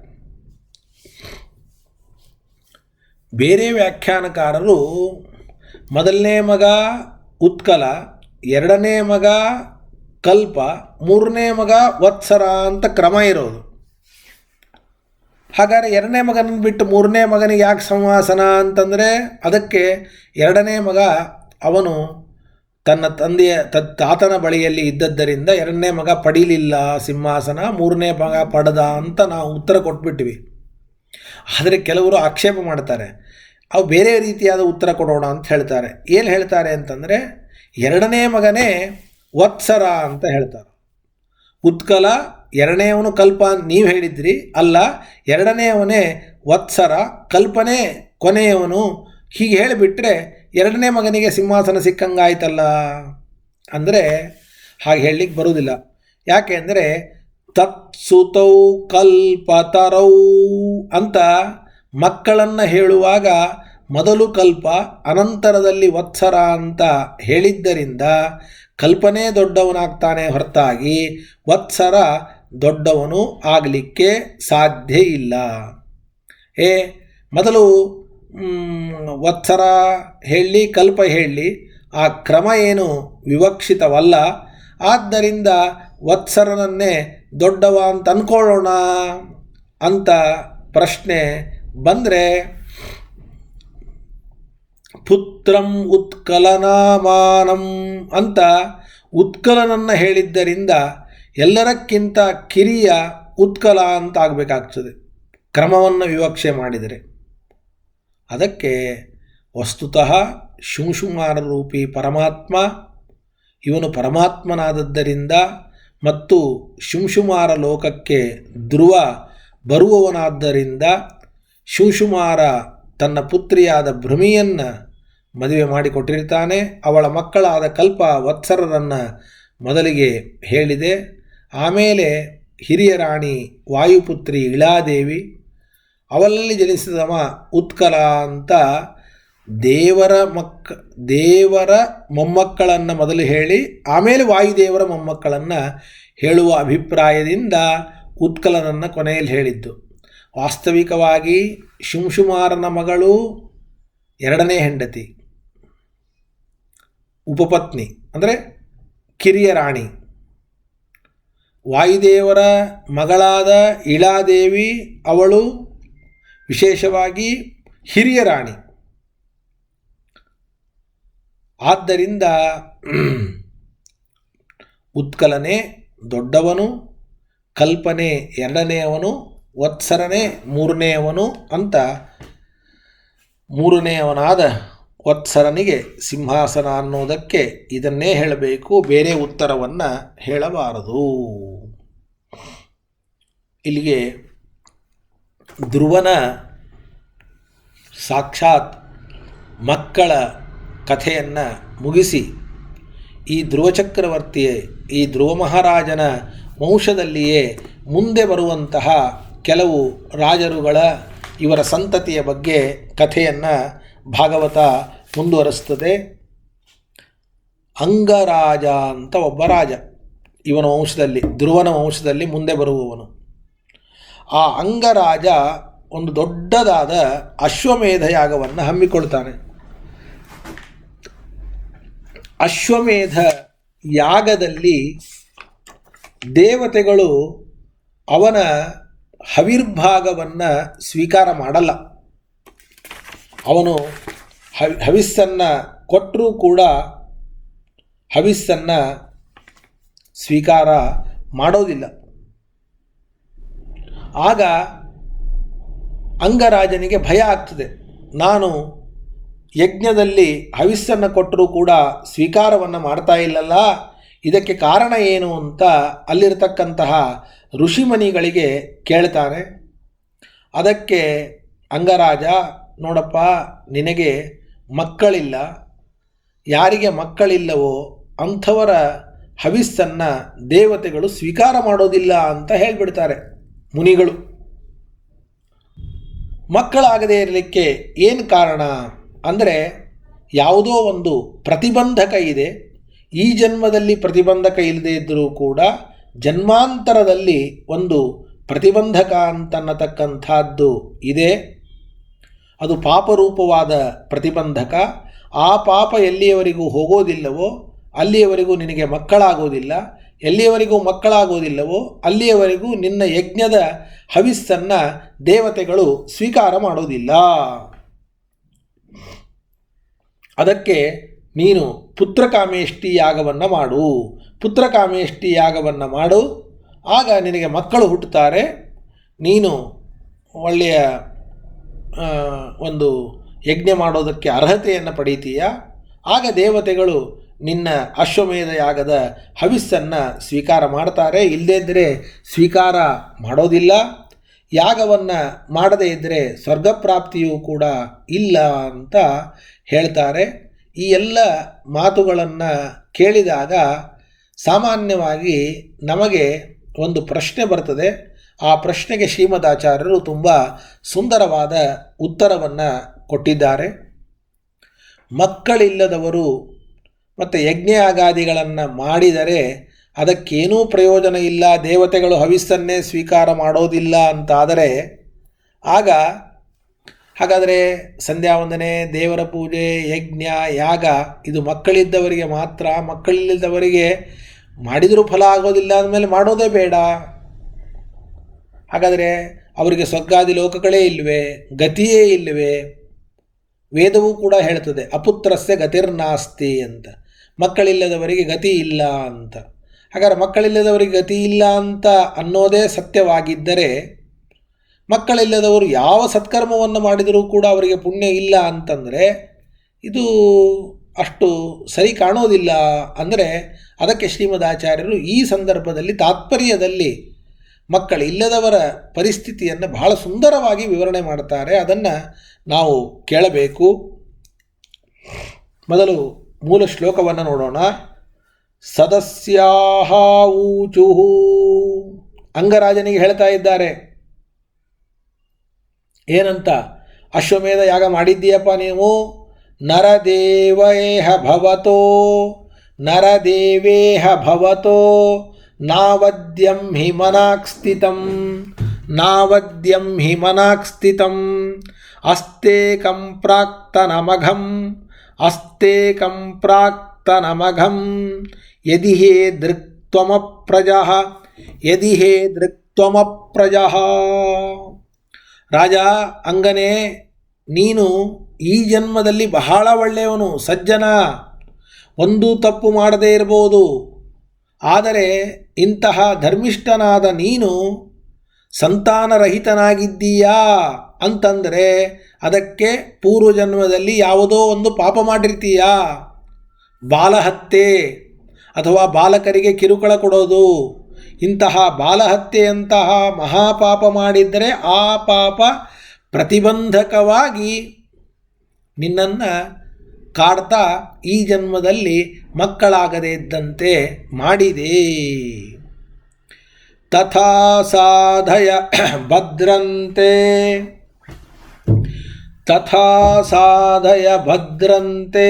ಬೇರೆ ವ್ಯಾಖ್ಯಾನಕಾರರು ಮೊದಲನೇ ಮಗ ಉತ್ಕಲ, ಎರಡನೇ ಮಗ ಕಲ್ಪ, ಮೂರನೇ ಮಗ ವತ್ಸರ ಅಂತ ಕ್ರಮ ಇರೋದು. ಹಾಗಾದರೆ ಎರಡನೇ ಮಗನನ್ನು ಬಿಟ್ಟು ಮೂರನೇ ಮಗನಿಗೆ ಯಾಕೆ ಸಿಂಹಾಸನ ಅಂತಂದರೆ, ಅದಕ್ಕೆ ಎರಡನೇ ಮಗ ಅವನು ತನ್ನ ತಂದೆಯ ತಾತನ ಬಳಿಯಲ್ಲಿ ಇದ್ದದ್ದರಿಂದ ಎರಡನೇ ಮಗ ಪಡೀಲಿಲ್ಲ ಸಿಂಹಾಸನ, ಮೂರನೇ ಮಗ ಪಡೆದ ಅಂತ ನಾವು ಉತ್ತರ ಕೊಟ್ಬಿಟ್ವಿ. ಆದರೆ ಕೆಲವರು ಆಕ್ಷೇಪ ಮಾಡ್ತಾರೆ, ಅವು ಬೇರೆ ರೀತಿಯಾದ ಉತ್ತರ ಕೊಡೋಣ ಅಂತ ಹೇಳ್ತಾರೆ. ಏನು ಹೇಳ್ತಾರೆ ಅಂತಂದರೆ, ಎರಡನೇ ಮಗನೇ ವತ್ಸರ ಅಂತ ಹೇಳ್ತಾರೆ. ಉತ್ಕಲ, ಎರಡನೇವನು ಕಲ್ಪ ನೀವು ಹೇಳಿದ್ರಿ, ಅಲ್ಲ ಎರಡನೇವನೇ ವತ್ಸರ, ಕಲ್ಪನೆ ಕೊನೆಯವನು. ಹೀಗೆ ಹೇಳಿಬಿಟ್ರೆ ಎರಡನೇ ಮಗನಿಗೆ ಸಿಂಹಾಸನ ಸಿಕ್ಕಂಗಾಯ್ತಲ್ಲ ಅಂದರೆ ಹಾಗೆ ಹೇಳಲಿಕ್ಕೆ ಬರುವುದಿಲ್ಲ. ಯಾಕೆ ಅಂದರೆ ತತ್ಸುತೌ ಕಲ್ಪತರೌ ಅಂತ ಮಕ್ಕಳನ್ನು ಹೇಳುವಾಗ ಮೊದಲು ಕಲ್ಪ ಅನಂತರದಲ್ಲಿ ವತ್ಸರ ಅಂತ ಹೇಳಿದ್ದರಿಂದ ಕಲ್ಪನೆ ದೊಡ್ಡವನಾಗ್ತಾನೆ ಹೊರತಾಗಿ ವತ್ಸರ ದೊಡ್ಡವನು ಆಗಲಿಕ್ಕೆ ಸಾಧ್ಯ ಇಲ್ಲ. ಮೊದಲು ವತ್ಸರ ಹೇಳಿ ಕಲ್ಪ ಹೇಳಿ ಆ ಕ್ರಮ ಏನು ವಿವಕ್ಷಿತವಲ್ಲ. ಆದ್ದರಿಂದ ವತ್ಸರನನ್ನೇ ದೊಡ್ಡವ ಅಂತ ಅಂದ್ಕೊಳ್ಳೋಣ ಅಂತ ಪ್ರಶ್ನೆ ಬಂದರೆ, ಪುತ್ರಂ ಉತ್ಕಲನಾಮಾನಂ ಅಂತ ಉತ್ಕಲನನ್ನು ಹೇಳಿದ್ದರಿಂದ ಎಲ್ಲರಕ್ಕಿಂತ ಕಿರಿಯ ಉತ್ಕಲ ಅಂತ ಆಗಬೇಕಾಗ್ತದೆ ಕ್ರಮವನ್ನು ವಿವಕ್ಷೆ ಮಾಡಿದರೆ. ಅದಕ್ಕೆ ವಸ್ತುತಃ ಶುಂಶುಮಾರ ರೂಪಿ ಪರಮಾತ್ಮ ಇವನು ಪರಮಾತ್ಮನಾದದ್ದರಿಂದ ಮತ್ತು ಶುಂಶುಮಾರ ಲೋಕಕ್ಕೆ ಧ್ರುವ ಬರುವವನಾದ್ದರಿಂದ ಶುಂಶುಮಾರ ತನ್ನ ಪುತ್ರಿಯಾದ ಭೃಮಿಯನ್ನು ಮದುವೆ ಮಾಡಿಕೊಟ್ಟಿರ್ತಾನೆ. ಅವಳ ಮಕ್ಕಳಾದ ಕಲ್ಪ ವತ್ಸರರನ್ನು ಮೊದಲಿಗೆ ಹೇಳಿದೆ. ಆಮೇಲೆ ಹಿರಿಯ ರಾಣಿ ವಾಯುಪುತ್ರಿ ಇಳಾದೇವಿ, ಅವಳಲ್ಲಿ ಜನಿಸಿದವ ಉತ್ಕಲ ಅಂತ ದೇವರ ಮೊಮ್ಮಕ್ಕಳನ್ನು ಮೊದಲು ಹೇಳಿ ಆಮೇಲೆ ವಾಯುದೇವರ ಮೊಮ್ಮಕ್ಕಳನ್ನು ಹೇಳುವ ಅಭಿಪ್ರಾಯದಿಂದ ಉತ್ಕಲನನ್ನು ಕೊನೆಯಲ್ಲಿ ಹೇಳಿದ್ದು. ವಾಸ್ತವಿಕವಾಗಿ ಶುಂಶುಮಾರನ ಮಗಳು ಎರಡನೇ ಹೆಂಡತಿ, ಉಪಪತ್ನಿ ಅಂದರೆ ಕಿರಿಯ ರಾಣಿ. ವಾಯುದೇವರ ಮಗಳಾದ ಇಳಾದೇವಿ ಅವಳು ವಿಶೇಷವಾಗಿ ಹಿರಿಯ ರಾಣಿ. ಆದ್ದರಿಂದ ಉತ್ಕಲನೇ ದೊಡ್ಡವನು, ಕಲ್ಪನೆ ಎರಡನೆಯವನು, ವತ್ಸರನೇ ಮೂರನೆಯವನು ಅಂತ ಮೂರನೆಯವನಾದ ವತ್ಸರನಿಗೆ ಸಿಂಹಾಸನ ಅನ್ನೋದಕ್ಕೆ ಇದನ್ನೇ ಹೇಳಬೇಕು, ಬೇರೆ ಉತ್ತರವನ್ನು ಹೇಳಬಾರದು. ಇಲ್ಲಿಗೆ ಧ್ರುವನ ಸಾಕ್ಷಾತ್ ಮಕ್ಕಳ ಕಥೆಯನ್ನು ಮುಗಿಸಿ ಈ ಧ್ರುವ ಚಕ್ರವರ್ತಿಯೇ ಈ ಧ್ರುವ ಮಹಾರಾಜನ ವಂಶದಲ್ಲಿಯೇ ಮುಂದೆ ಬರುವಂತಹ ಕೆಲವು ರಾಜರುಗಳ ಇವರ ಸಂತತಿಯ ಬಗ್ಗೆ ಕಥೆಯನ್ನು ಭಾಗವತ ಮುಂದುವರಿಸ್ತದೆ. ಅಂಗರಾಜ ಅಂತ ಒಬ್ಬ ರಾಜ ಇವನ ವಂಶದಲ್ಲಿ, ಧ್ರುವನ ವಂಶದಲ್ಲಿ ಮುಂದೆ ಬರುವವನು. ಆ ಅಂಗರಾಜ ಒಂದು ದೊಡ್ಡದಾದ ಅಶ್ವಮೇಧ ಯಾಗವನ್ನು ಹಮ್ಮಿಕೊಳ್ತಾನೆ. ಅಶ್ವಮೇಧ ಯಾಗದಲ್ಲಿ ದೇವತೆಗಳು ಅವನ ಹವಿರ್ಭಾಗವನ್ನು ಸ್ವೀಕಾರ ಮಾಡಲ್ಲ. ಅವನು ಹವಿಸ್ಸನ್ನು ಕೊಟ್ಟರೂ ಕೂಡ ಹವಿಸ್ಸನ್ನು ಸ್ವೀಕಾರ ಮಾಡೋದಿಲ್ಲ. ಆಗ ಅಂಗರಾಜನಿಗೆ ಭಯ ಆಗ್ತದೆ, ನಾನು ಯಜ್ಞದಲ್ಲಿ ಹವಿಸ್ಸನ್ನು ಕೊಟ್ಟರೂ ಕೂಡ ಸ್ವೀಕಾರವನ್ನು ಮಾಡ್ತಾ ಇಲ್ಲಲ್ಲ, ಇದಕ್ಕೆ ಕಾರಣ ಏನು ಅಂತ ಅಲ್ಲಿರತಕ್ಕಂತಹ ಋಷಿಮನಿಗಳಿಗೆ ಕೇಳ್ತಾನೆ. ಅದಕ್ಕೆ ಅಂಗರಾಜ, ನೋಡಪ್ಪ, ನಿನಗೆ ಮಕ್ಕಳಿಲ್ಲ, ಯಾರಿಗೆ ಮಕ್ಕಳಿಲ್ಲವೋ ಅಂಥವರ ಹವಿಸ್ಸನ್ನು ದೇವತೆಗಳು ಸ್ವೀಕಾರ ಮಾಡೋದಿಲ್ಲ ಅಂತ ಹೇಳಿಬಿಡ್ತಾರೆ ಮುನಿಗಳು. ಮಕ್ಕಳಾಗದೇ ಇರಲಿಕ್ಕೆ ಏನು ಕಾರಣ ಅಂದರೆ ಯಾವುದೋ ಒಂದು ಪ್ರತಿಬಂಧಕ ಇದೆ. ಈ ಜನ್ಮದಲ್ಲಿ ಪ್ರತಿಬಂಧಕ ಇಲ್ಲದೇ ಇದ್ದರೂ ಕೂಡ ಜನ್ಮಾಂತರದಲ್ಲಿ ಒಂದು ಪ್ರತಿಬಂಧಕ ಅಂತನ್ನತಕ್ಕಂಥದ್ದು ಇದೆ. ಅದು ಪಾಪರೂಪವಾದ ಪ್ರತಿಬಂಧಕ. ಆ ಪಾಪ ಎಲ್ಲಿಯವರೆಗೂ ಹೋಗೋದಿಲ್ಲವೋ ಅಲ್ಲಿಯವರೆಗೂ ನಿನಗೆ ಮಕ್ಕಳಾಗೋದಿಲ್ಲ. ಎಲ್ಲಿಯವರೆಗೂ ಮಕ್ಕಳಾಗೋದಿಲ್ಲವೋ ಅಲ್ಲಿಯವರೆಗೂ ನಿನ್ನ ಯಜ್ಞದ ಹವಿಸ್ಸನ್ನು ದೇವತೆಗಳು ಸ್ವೀಕಾರ ಮಾಡೋದಿಲ್ಲ. ಅದಕ್ಕೆ ನೀನು ಪುತ್ರಕಾಮೇಷ್ಟಿ ಯಾಗವನ್ನು ಮಾಡು. ಪುತ್ರಕಾಮೇಷ್ಟಿ ಯಾಗವನ್ನು ಮಾಡು, ಆಗ ನಿನಗೆ ಮಕ್ಕಳು ಹುಟ್ಟುತ್ತಾರೆ. ನೀನು ಒಳ್ಳೆಯ ಒಂದು ಯಜ್ಞ ಮಾಡೋದಕ್ಕೆ ಅರ್ಹತೆಯನ್ನು ಪಡೀತೀಯ. ಆಗ ದೇವತೆಗಳು ನಿನ್ನ ಅಶ್ವಮೇಧ ಯಾಗದ ಹವಿಸ್ಸನ್ನು ಸ್ವೀಕಾರ ಮಾಡ್ತಾರೆ. ಇಲ್ಲದೇ ಇದ್ದರೆ ಸ್ವೀಕಾರ ಮಾಡೋದಿಲ್ಲ. ಯಾಗವನ್ನು ಮಾಡದೇ ಇದ್ದರೆ ಸ್ವರ್ಗಪ್ರಾಪ್ತಿಯೂ ಕೂಡ ಇಲ್ಲ ಅಂತ ಹೇಳ್ತಾರೆ. ಈ ಎಲ್ಲ ಮಾತುಗಳನ್ನು ಕೇಳಿದಾಗ ಸಾಮಾನ್ಯವಾಗಿ ನಮಗೆ ಒಂದು ಪ್ರಶ್ನೆ ಬರ್ತದೆ. ಆ ಪ್ರಶ್ನೆಗೆ ಶ್ರೀಮದಾಚಾರ್ಯರು ತುಂಬ ಸುಂದರವಾದ ಉತ್ತರವನ್ನು ಕೊಟ್ಟಿದ್ದಾರೆ. ಮಕ್ಕಳಿಲ್ಲದವರು ಮತ್ತು ಯಜ್ಞಯಾಗಾದಿಗಳನ್ನು ಮಾಡಿದರೆ ಅದಕ್ಕೇನೂ ಪ್ರಯೋಜನ ಇಲ್ಲ, ದೇವತೆಗಳು ಹವಿಸ್ಸನ್ನೇ ಸ್ವೀಕಾರ ಮಾಡೋದಿಲ್ಲ ಅಂತಾದರೆ ಆಗ ಹಾಗಾದರೆ ಸಂಧ್ಯಾವಂದನೆ, ದೇವರ ಪೂಜೆ, ಯಜ್ಞ, ಯಾಗ ಇದು ಮಕ್ಕಳಿದ್ದವರಿಗೆ ಮಾತ್ರ. ಮಕ್ಕಳಿಲ್ಲದವರಿಗೆ ಮಾಡಿದರೂ ಫಲ ಆಗೋದಿಲ್ಲ ಅಂದಮೇಲೆ ಮಾಡೋದೇ ಬೇಡ. ಹಾಗಾದರೆ ಅವರಿಗೆ ಸ್ವರ್ಗಾದಿ ಲೋಕಗಳೇ ಇಲ್ಲವೇ, ಗತಿಯೇ ಇಲ್ಲವೇ? ವೇದವೂ ಕೂಡ ಹೇಳ್ತದೆ ಅಪುತ್ರಸ್ಯ ಗತಿರ್ನಾಸ್ತಿ ಅಂತ. ಮಕ್ಕಳಿಲ್ಲದವರಿಗೆ ಗತಿ ಇಲ್ಲ ಅಂತ. ಹಾಗಾದರೆ ಮಕ್ಕಳಿಲ್ಲದವರಿಗೆ ಗತಿ ಇಲ್ಲ ಅಂತ ಅನ್ನೋದೇ ಸತ್ಯವಾಗಿದ್ದರೆ ಮಕ್ಕಳಿಲ್ಲದವರು ಯಾವ ಸತ್ಕರ್ಮವನ್ನು ಮಾಡಿದರೂ ಕೂಡ ಅವರಿಗೆ ಪುಣ್ಯ ಇಲ್ಲ ಅಂತಂದರೆ ಇದು ಅಷ್ಟು ಸರಿ ಕಾಣೋದಿಲ್ಲ. ಅಂದರೆ ಅದಕ್ಕೆ ಶ್ರೀಮದಾಚಾರ್ಯರು ಈ ಸಂದರ್ಭದಲ್ಲಿ ತಾತ್ಪರ್ಯದಲ್ಲಿ ಮಕ್ಕಳಿಲ್ಲದವರ ಪರಿಸ್ಥಿತಿಯನ್ನು ಬಹಳ ಸುಂದರವಾಗಿ ವಿವರಣೆ ಮಾಡ್ತಾರೆ. ಅದನ್ನು ನಾವು ಕೇಳಬೇಕು. ಮೊದಲು ಮೂಲ ಶ್ಲೋಕವನ್ನು ನೋಡೋಣ. ಸದಸ್ಯಾಹ ಊಚುಹು, ಅಂಗರಾಜನಿಗೆ ಹೇಳ್ತಾ ಇದ್ದಾರೆ ಏನಂತ? ಅಶ್ವಮೇಧ ಯಾಗ ಮಾಡಿದ್ದೀಯಪ್ಪ ನೀವು, ನರದೇವೇಹ ಭವತೋ ನರದೇವೇಹ ಭವತೋ ನಾವದ್ಯಂ ಹಿ ಮನಾಕ್ ಸ್ಥಿತಂ ನಾವದ್ಯಂ ಹಿ ಮನಾಕ್ ಸ್ಥಿತಂ ಅಸ್ತೇಕಂ ಪ್ರಾಕ್ತನಮಘಂ ಅಸ್ತೇಕಂ ಪ್ರಾಕ್ತನಮಘಂ ಯದಿ ಹೇ ದೃಕ್ತ್ವಮಪ್ರಜಃ ಯದಿ ಹೇ ದೃಕ್ತ್ವಮಪ್ರಜಃ. ರಾಜ ಅಂಗನೇ, ನೀನು ಈ ಜನ್ಮದಲ್ಲಿ ಬಹಳ ಒಳ್ಳೆಯವನು, ಸಜ್ಜನ, ಒಂದೂ ತಪ್ಪು ಮಾಡದೇ ಇರಬಹುದು. ಆದರೆ ಇಂತಹ ಧರ್ಮಿಷ್ಠನಾದ ನೀನು ಸಂತಾನರಹಿತನಾಗಿದ್ದೀಯಾ ಅಂತಂದರೆ ಅದಕ್ಕೆ ಪೂರ್ವಜನ್ಮದಲ್ಲಿ ಯಾವುದೋ ಒಂದು ಪಾಪ ಮಾಡಿರ್ತೀಯಾ. ಬಾಲಹತ್ಯೆ ಅಥವಾ ಬಾಲಕರಿಗೆ ಕಿರುಕುಳ ಕೊಡೋದು, ಇಂತಹ ಬಾಲಹತ್ಯೆಯಂತಹ ಮಹಾಪಾಪ ಮಾಡಿದ್ದರೆ ಆ ಪಾಪ ಪ್ರತಿಬಂಧಕವಾಗಿ ನಿನ್ನನ್ನು ಕಾಡ್ತಾ ಈ ಜನ್ಮದಲ್ಲಿ ಮಕ್ಕಳಾಗದೇ ಇದ್ದಂತೆ ಮಾಡಿದೆ. ತಥಾ ಸಾಧಯ ಭದ್ರಂತೆ ತಥಾ ಸಾಧಯ ಭದ್ರಂತೆ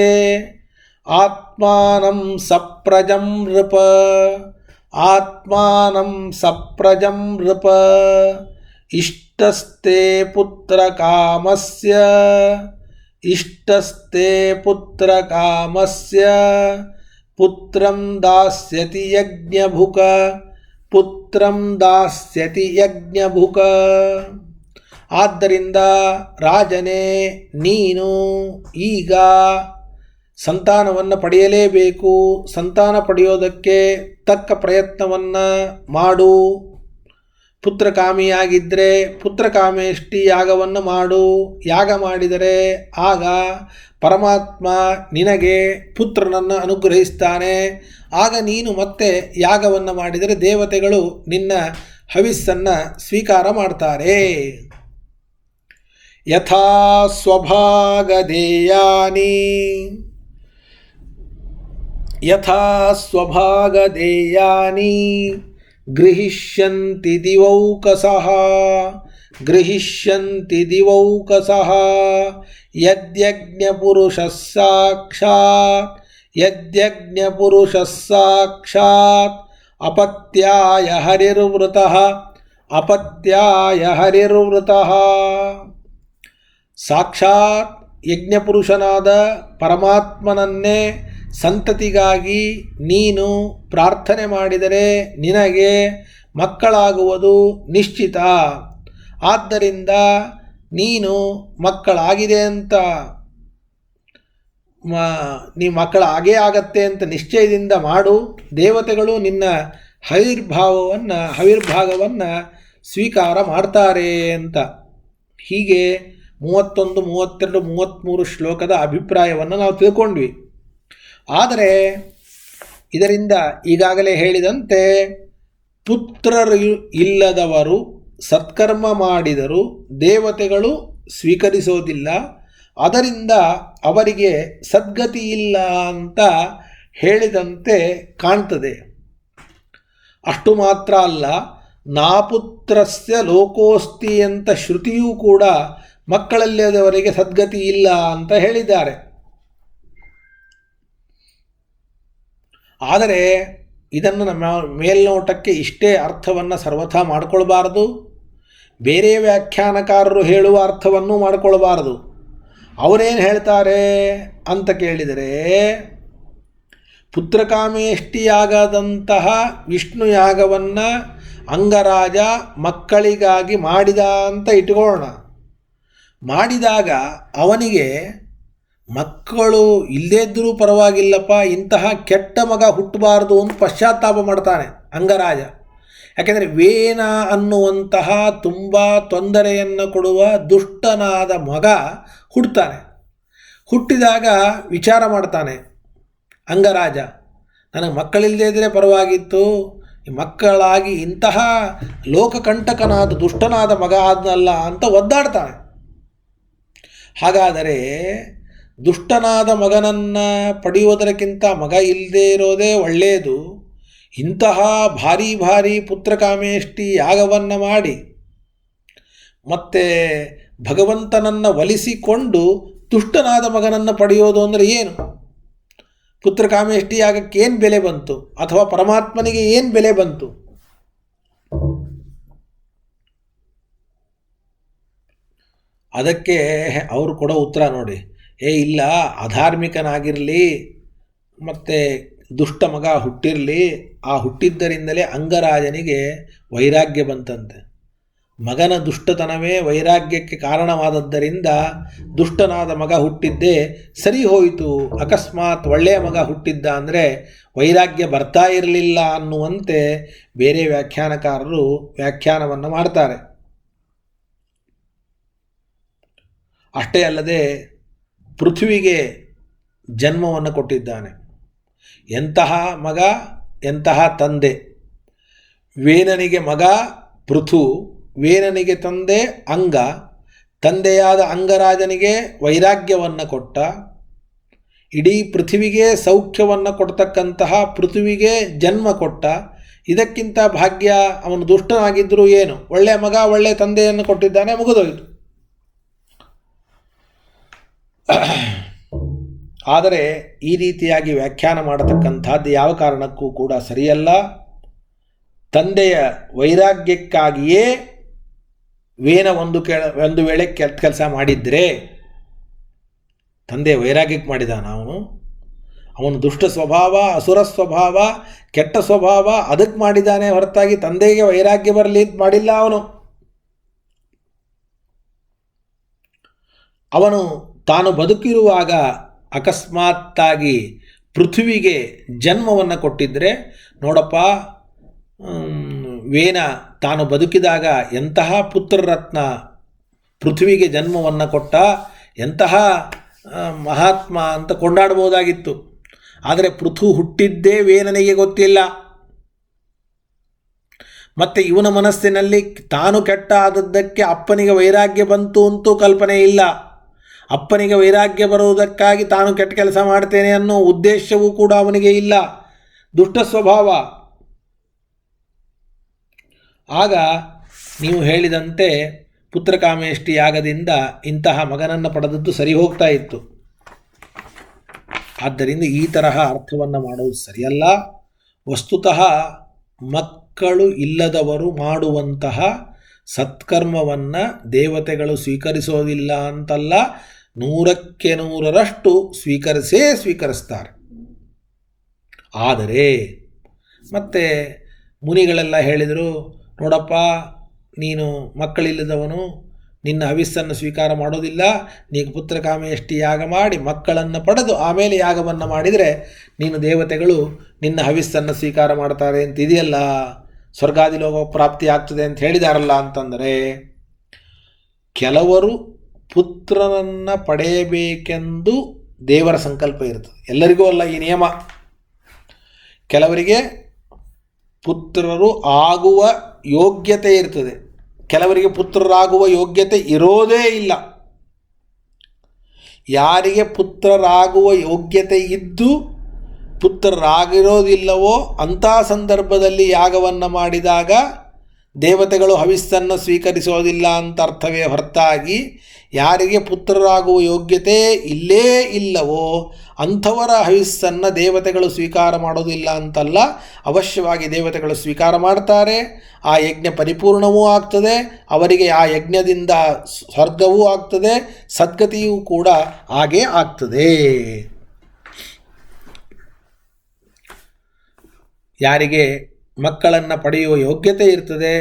ಆತ್ಮಾನಂ ಸಪ್ರಜಂ ನೃಪ ಆತ್ಮಾನಂ ಸಪ್ರಜಂ ನೃಪ ಇಷ್ಟಸ್ತೆ ಪುತ್ರಕಾಮಸ್ಯ ಇಷ್ಟಸ್ತೆ ಪುತ್ರಕಾಮಸ್ಯ ಪುತ್ರಂ ದಾಸ್ಯತಿ ಯಜ್ಞಭುಕ ಪುತ್ರಂ ದಾಸ್ಯತಿ ಯಜ್ಞಭುಕ. ಆದ್ದರಿಂದ ರಾಜನೇ, ನೀನು ಈಗ ಸಂತಾನವನ್ನು ಪಡೆಯಲೇಬೇಕು. ಸಂತಾನ ಪಡೆಯೋದಕ್ಕೆ ತಕ್ಕ ಪ್ರಯತ್ನವನ್ನು ಮಾಡು. ಪುತ್ರಕಾಮಿಯಾಗಿದ್ದರೆ ಪುತ್ರಕಾಮೇಷ್ಟಿ ಯಾಗವನ್ನು ಮಾಡು. ಯಾಗ ಮಾಡಿದರೆ ಆಗ ಪರಮಾತ್ಮ ನಿನಗೆ ಪುತ್ರನನ್ನು ಅನುಗ್ರಹಿಸ್ತಾನೆ. ಆಗ ನೀನು ಮತ್ತೆ ಯಾಗವನ್ನು ಮಾಡಿದರೆ ದೇವತೆಗಳು ನಿನ್ನ ಹವಿಸ್ಸನ್ನು ಸ್ವೀಕಾರ ಮಾಡ್ತಾರೆ. ಯಥಾ ಸ್ವಭಾಗದೇಯಾನಿ ಯಥಾ ಸ್ವಭಾಗದೇಯಾನಿ ಗೃಹಿಷ್ಯಂತಿ ದಿವೌಕಸಃ ಗೃಹಿಷ್ಯಂತಿ ದಿವೌಕಸಃ ಯದ್ಯಜ್ಞಪುರುಷಃ ಸಾಕ್ಷಾತ್ ಯದ್ಯಜ್ಞಪುರುಷಃ ಸಾಕ್ಷಾತ್ ಅಪತ್ಯಾಯ ಹರಿರ್ವೃತಃ ಅಪತ್ಯಾಯ ಹರಿರ್ವೃತಃ. ಸಾಕ್ಷಾತ್ ಯಜ್ಞಪುರುಷನಾದ ಪರಮಾತ್ಮನನ್ನೇ ಸಂತತಿಗಾಗಿ ನೀನು ಪ್ರಾರ್ಥನೆ ಮಾಡಿದರೆ ನಿನಗೆ ಮಕ್ಕಳಾಗುವುದು ನಿಶ್ಚಿತ. ಆದ್ದರಿಂದ ನೀನು ಮಕ್ಕಳಾಗಿದೆ ಅಂತ ನೀ ಮಕ್ಕಳಾಗೇ ಆಗತ್ತೆ ಅಂತ ನಿಶ್ಚಯದಿಂದ ಮಾಡು. ದೇವತೆಗಳು ನಿನ್ನ ಹವಿರ್ಭಾಗವನ್ನು ಸ್ವೀಕಾರ ಮಾಡ್ತಾರೆ ಅಂತ. ಹೀಗೆ 31, 32, 33 ಶ್ಲೋಕದ ಅಭಿಪ್ರಾಯವನ್ನು ನಾವು ತಿಳ್ಕೊಂಡ್ವಿ. ಆದರೆ ಇದರಿಂದ ಈಗಾಗಲೇ ಹೇಳಿದಂತೆ ಪುತ್ರರು ಇಲ್ಲದವರು ಸತ್ಕರ್ಮ ಮಾಡಿದರೂ ದೇವತೆಗಳು ಸ್ವೀಕರಿಸೋದಿಲ್ಲ, ಅದರಿಂದ ಅವರಿಗೆ ಸದ್ಗತಿ ಇಲ್ಲ ಅಂತ ಹೇಳಿದಂತೆ ಕಾಣ್ತದೆ. ಅಷ್ಟು ಮಾತ್ರ ಅಲ್ಲ, ನಾಪುತ್ರಸ್ಯ ಲೋಕೋಸ್ತಿ ಅಂತ ಶ್ರುತಿಯೂ ಕೂಡ ಮಕ್ಕಳಲ್ಲದವರಿಗೆ ಸದ್ಗತಿ ಇಲ್ಲ ಅಂತ ಹೇಳಿದ್ದಾರೆ. ಆದರೆ ಇದನ್ನು ನಮ್ಮ ಮೇಲ್ನೋಟಕ್ಕೆ ಇಷ್ಟೇ ಅರ್ಥವನ್ನು ಸರ್ವಥಾ ಮಾಡಿಕೊಳ್ಬಾರ್ದು. ಬೇರೆ ವ್ಯಾಖ್ಯಾನಕಾರರು ಹೇಳುವ ಅರ್ಥವನ್ನು ಮಾಡಿಕೊಳ್ಬಾರ್ದು. ಅವರೇನು ಹೇಳ್ತಾರೆ ಅಂತ ಕೇಳಿದರೆ, ಪುತ್ರಕಾಮೇಷ್ಟಿಯಾಗದಂತಹ ವಿಷ್ಣು ಯಾಗವನ್ನು ಅಂಗರಾಜ ಮಕ್ಕಳಿಗಾಗಿ ಮಾಡಿದ ಅಂತ ಇಟ್ಕೊಳ್ಳೋಣ. ಮಾಡಿದಾಗ ಅವನಿಗೆ ಮಕ್ಕಳು ಇಲ್ಲದೇ ಇದ್ದರೂ ಪರವಾಗಿಲ್ಲಪ್ಪ, ಇಂತಹ ಕೆಟ್ಟ ಮಗ ಹುಟ್ಟಬಾರ್ದು ಅಂತ ಪಶ್ಚಾತ್ತಾಪ ಮಾಡ್ತಾನೆ ಅಂಗರಾಜ. ಯಾಕೆಂದರೆ ವೇನ ಅನ್ನುವಂತಹ ತುಂಬ ತೊಂದರೆಯನ್ನು ಕೊಡುವ ದುಷ್ಟನಾದ ಮಗ ಹುಟ್ಟುತ್ತಾನೆ. ಹುಟ್ಟಿದಾಗ ವಿಚಾರ ಮಾಡ್ತಾನೆ ಅಂಗರಾಜ, ನನಗೆ ಮಕ್ಕಳಿಲ್ಲದೇ ಇದ್ದರೆ ಪರವಾಗಿತ್ತು, ಮಕ್ಕಳಾಗಿ ಇಂತಹ ಲೋಕಕಂಟಕನಾದ ದುಷ್ಟನಾದ ಮಗ ಆದ್ನಲ್ಲ ಅಂತ ಒದ್ದಾಡ್ತಾನೆ. ಹಾಗಾದರೆ ದುಷ್ಟನಾದ ಮಗನನ್ನು ಪಡೆಯುವುದಕ್ಕಿಂತ ಮಗ ಇಲ್ಲದೇ ಇರೋದೇ ಒಳ್ಳೆಯದು. ಇಂತಹ ಭಾರಿ ಭಾರಿ ಪುತ್ರಕಾಮೇಷ್ಟಿ ಯಾಗವನ್ನು ಮಾಡಿ ಮತ್ತು ಭಗವಂತನನ್ನು ಒಲಿಸಿಕೊಂಡು ದುಷ್ಟನಾದ ಮಗನನ್ನು ಪಡೆಯೋದು ಅಂದರೆ ಏನು? ಪುತ್ರಕಾಮೇಷ್ಟಿ ಯಾಗಕ್ಕೆ ಏನು ಬೆಲೆ ಬಂತು? ಅಥವಾ ಪರಮಾತ್ಮನಿಗೆ ಏನು ಬೆಲೆ ಬಂತು? ಅದಕ್ಕೆ ಅವರು ಕೊಡೋ ಉತ್ತರ ನೋಡಿ, ಇಲ್ಲ, ಅಧಾರ್ಮಿಕನಾಗಿರಲಿ ಮತ್ತು ದುಷ್ಟ ಮಗ ಹುಟ್ಟಿರಲಿ, ಆ ಹುಟ್ಟಿದ್ದರಿಂದಲೇ ಅಂಗರಾಜನಿಗೆ ವೈರಾಗ್ಯ ಬಂತಂತೆ. ಮಗನ ದುಷ್ಟತನವೇ ವೈರಾಗ್ಯಕ್ಕೆ ಕಾರಣವಾದದ್ದರಿಂದ ದುಷ್ಟನಾದ ಮಗ ಹುಟ್ಟಿದ್ದೇ ಸರಿ ಹೋಯಿತು. ಅಕಸ್ಮಾತ್ ಒಳ್ಳೆಯ ಮಗ ಹುಟ್ಟಿದ್ದ ಅಂದರೆ ವೈರಾಗ್ಯ ಬರ್ತಾ ಇರಲಿಲ್ಲ ಅನ್ನುವಂತೆ ಬೇರೆ ವ್ಯಾಖ್ಯಾನಕಾರರು ವ್ಯಾಖ್ಯಾನವನ್ನು ಮಾಡ್ತಾರೆ. ಅಷ್ಟೇ ಅಲ್ಲದೆ ಪೃಥ್ವಿಗೆ ಜನ್ಮವನ್ನು ಕೊಟ್ಟಿದ್ದಾನೆ. ಎಂತಹ ಮಗ, ಎಂತಹ ತಂದೆ! ವೇನನಿಗೆ ಮಗ ಪೃಥು, ವೇನನಿಗೆ ತಂದೆ ಅಂಗ. ತಂದೆಯಾದ ಅಂಗರಾಜನಿಗೆ ವೈರಾಗ್ಯವನ್ನು ಕೊಟ್ಟ. ಇಡೀ ಪೃಥ್ವಿಗೆ ಸೌಖ್ಯವನ್ನು ಕೊಡ್ತಕ್ಕಂತಹ ಪೃಥ್ವಿಗೆ ಜನ್ಮ ಕೊಟ್ಟ. ಇದಕ್ಕಿಂತ ಭಾಗ್ಯ ಅವನು ದುಷ್ಟನಾಗಿದ್ದರೂ ಏನು, ಒಳ್ಳೆಯ ಮಗ ಒಳ್ಳೆಯ ತಂದೆಯನ್ನು ಕೊಟ್ಟಿದ್ದಾನೆ, ಮುಗಿದೋಯಿತು. ಆದರೆ ಈ ರೀತಿಯಾಗಿ ವ್ಯಾಖ್ಯಾನ ಮಾಡತಕ್ಕಂಥದ್ದು ಯಾವ ಕಾರಣಕ್ಕೂ ಕೂಡ ಸರಿಯಲ್ಲ. ತಂದೆಯ ವೈರಾಗ್ಯಕ್ಕಾಗಿಯೇ ವೇನ ಒಂದು ವೇಳೆ ಕೆಲಸ ಮಾಡಿದರೆ, ತಂದೆ ವೈರಾಗ್ಯಕ್ಕೆ ಮಾಡಿದಾನ ಅವನು ದುಷ್ಟ ಸ್ವಭಾವ, ಅಸುರ ಸ್ವಭಾವ, ಕೆಟ್ಟ ಸ್ವಭಾವ, ಅದಕ್ಕೆ ಮಾಡಿದ್ದಾನೆ ಹೊರತಾಗಿ ತಂದೆಗೆ ವೈರಾಗ್ಯ ಬರಲಿ ಅಂತ ಮಾಡಿಲ್ಲ. ಅವನು ತಾನು ಬದುಕಿರುವಾಗ ಅಕಸ್ಮಾತ್ತಾಗಿ ಪೃಥ್ವಿಗೆ ಜನ್ಮವನ್ನು ಕೊಟ್ಟಿದ್ದರೆ, ನೋಡಪ್ಪ, ವೇನ ತಾನು ಬದುಕಿದಾಗ ಎಂತಹ ಪುತ್ರರತ್ನ ಪೃಥ್ವಿಗೆ ಜನ್ಮವನ್ನು ಕೊಟ್ಟ, ಎಂತಹ ಮಹಾತ್ಮ ಅಂತ ಕೊಂಡಾಡ್ಬೋದಾಗಿತ್ತು. ಆದರೆ ಪೃಥು ಹುಟ್ಟಿದ್ದೇ ವೇನನಿಗೆ ಗೊತ್ತಿಲ್ಲ. ಮತ್ತು ಇವನ ಮನಸ್ಸಿನಲ್ಲಿ ತಾನು ಕೆಟ್ಟ ಆದದ್ದಕ್ಕೆ ಅಪ್ಪನಿಗೆ ವೈರಾಗ್ಯ ಬಂತು ಅಂತೂ ಕಲ್ಪನೆ ಇಲ್ಲ. ಅಪ್ಪನಿಗೆ ವೈರಾಗ್ಯ ಬರುವುದಕ್ಕಾಗಿ ತಾನು ಕೆಟ್ಟ ಕೆಲಸ ಮಾಡ್ತೇನೆ ಅನ್ನೋ ಉದ್ದೇಶವೂ ಕೂಡ ಅವನಿಗೆ ಇಲ್ಲ, ದುಷ್ಟ ಸ್ವಭಾವ. ಆಗ ನೀವು ಹೇಳಿದಂತೆ ಪುತ್ರಕಾಮೇಷ್ಟಿ ಯಾಗದಿಂದ ಇಂತಹ ಮಗನನ್ನು ಪಡೆದದ್ದು ಸರಿ ಹೋಗ್ತಾ ಇತ್ತು. ಆದ್ದರಿಂದ ಈ ತರಹ ಅರ್ಥವನ್ನು ಮಾಡುವುದು ಸರಿಯಲ್ಲ. ವಸ್ತುತಃ ಮಕ್ಕಳು ಇಲ್ಲದವರು ಮಾಡುವಂತಹ ಸತ್ಕರ್ಮವನ್ನು ದೇವತೆಗಳು ಸ್ವೀಕರಿಸೋದಿಲ್ಲ ಅಂತಲ್ಲ, 100% ಸ್ವೀಕರಿಸ್ತಾರೆ. ಆದರೆ ಮತ್ತೆ ಮುನಿಗಳೆಲ್ಲ ಹೇಳಿದರು, ನೋಡಪ್ಪ, ನೀನು ಮಕ್ಕಳಿಲ್ಲದವನು, ನಿನ್ನ ಹವಿಸ್ಸನ್ನು ಸ್ವೀಕಾರ ಮಾಡೋದಿಲ್ಲ, ನೀನು ಪುತ್ರಕಾಮೇಷ್ಟಿ ಯಾಗ ಮಾಡಿ ಮಕ್ಕಳನ್ನು ಪಡೆದು ಆಮೇಲೆ ಯಾಗವನ್ನು ಮಾಡಿದರೆ ನೀನು ದೇವತೆಗಳು ನಿನ್ನ ಹವಿಸ್ಸನ್ನು ಸ್ವೀಕಾರ ಮಾಡ್ತಾರೆ ಅಂತಿದೆಯಲ್ಲ, ಸ್ವರ್ಗಾದಿ ಲೋಕ ಪ್ರಾಪ್ತಿ ಆಗ್ತದೆ ಅಂತ ಹೇಳಿದಾರಲ್ಲ. ಅಂತಂದರೆ ಕೆಲವರು ಪುತ್ರನನ್ನು ಪಡೆಯಬೇಕೆಂದು ದೇವರ ಸಂಕಲ್ಪ ಇರ್ತದೆ, ಎಲ್ಲರಿಗೂ ಅಲ್ಲ ಈ ನಿಯಮ. ಕೆಲವರಿಗೆ ಪುತ್ರರು ಆಗುವ ಯೋಗ್ಯತೆ ಇರ್ತದೆ, ಕೆಲವರಿಗೆ ಪುತ್ರರಾಗುವ ಯೋಗ್ಯತೆ ಇರೋದೇ ಇಲ್ಲ. ಯಾರಿಗೆ ಪುತ್ರರಾಗುವ ಯೋಗ್ಯತೆ ಇದ್ದು ಪುತ್ರರಾಗಿರೋದಿಲ್ಲವೋ ಅಂಥ ಸಂದರ್ಭದಲ್ಲಿ ಯಾಗವನ್ನು ಮಾಡಿದಾಗ ದೇವತೆಗಳು ಹವಿಸ್ಸನ್ನು ಸ್ವೀಕರಿಸೋದಿಲ್ಲ ಅಂತ ಅರ್ಥವೇ ಹೊರತಾಗಿ, ಯಾರಿಗೆ ಪುತ್ರರಾಗುವ ಯೋಗ್ಯತೆ ಇಲ್ಲೇ ಇಲ್ಲವೋ ಅಂಥವರ ಹವಿಸ್ಸನ್ನು ದೇವತೆಗಳು ಸ್ವೀಕಾರ ಮಾಡೋದಿಲ್ಲ ಅಂತಲ್ಲ, ಅವಶ್ಯವಾಗಿ ದೇವತೆಗಳು ಸ್ವೀಕಾರ ಮಾಡ್ತಾರೆ. ಆ ಯಜ್ಞ ಪರಿಪೂರ್ಣವೂ ಆಗ್ತದೆ, ಅವರಿಗೆ ಆ ಯಜ್ಞದಿಂದ ಸ್ವರ್ಗವೂ ಆಗ್ತದೆ, ಸದ್ಗತಿಯೂ ಕೂಡ ಹಾಗೇ ಆಗ್ತದೆ. ಯಾರಿಗೆ ಮಕ್ಕಳನ್ನು ಪಡೆಯುವ ಯೋಗ್ಯತೆ ಇರ್ತದೆ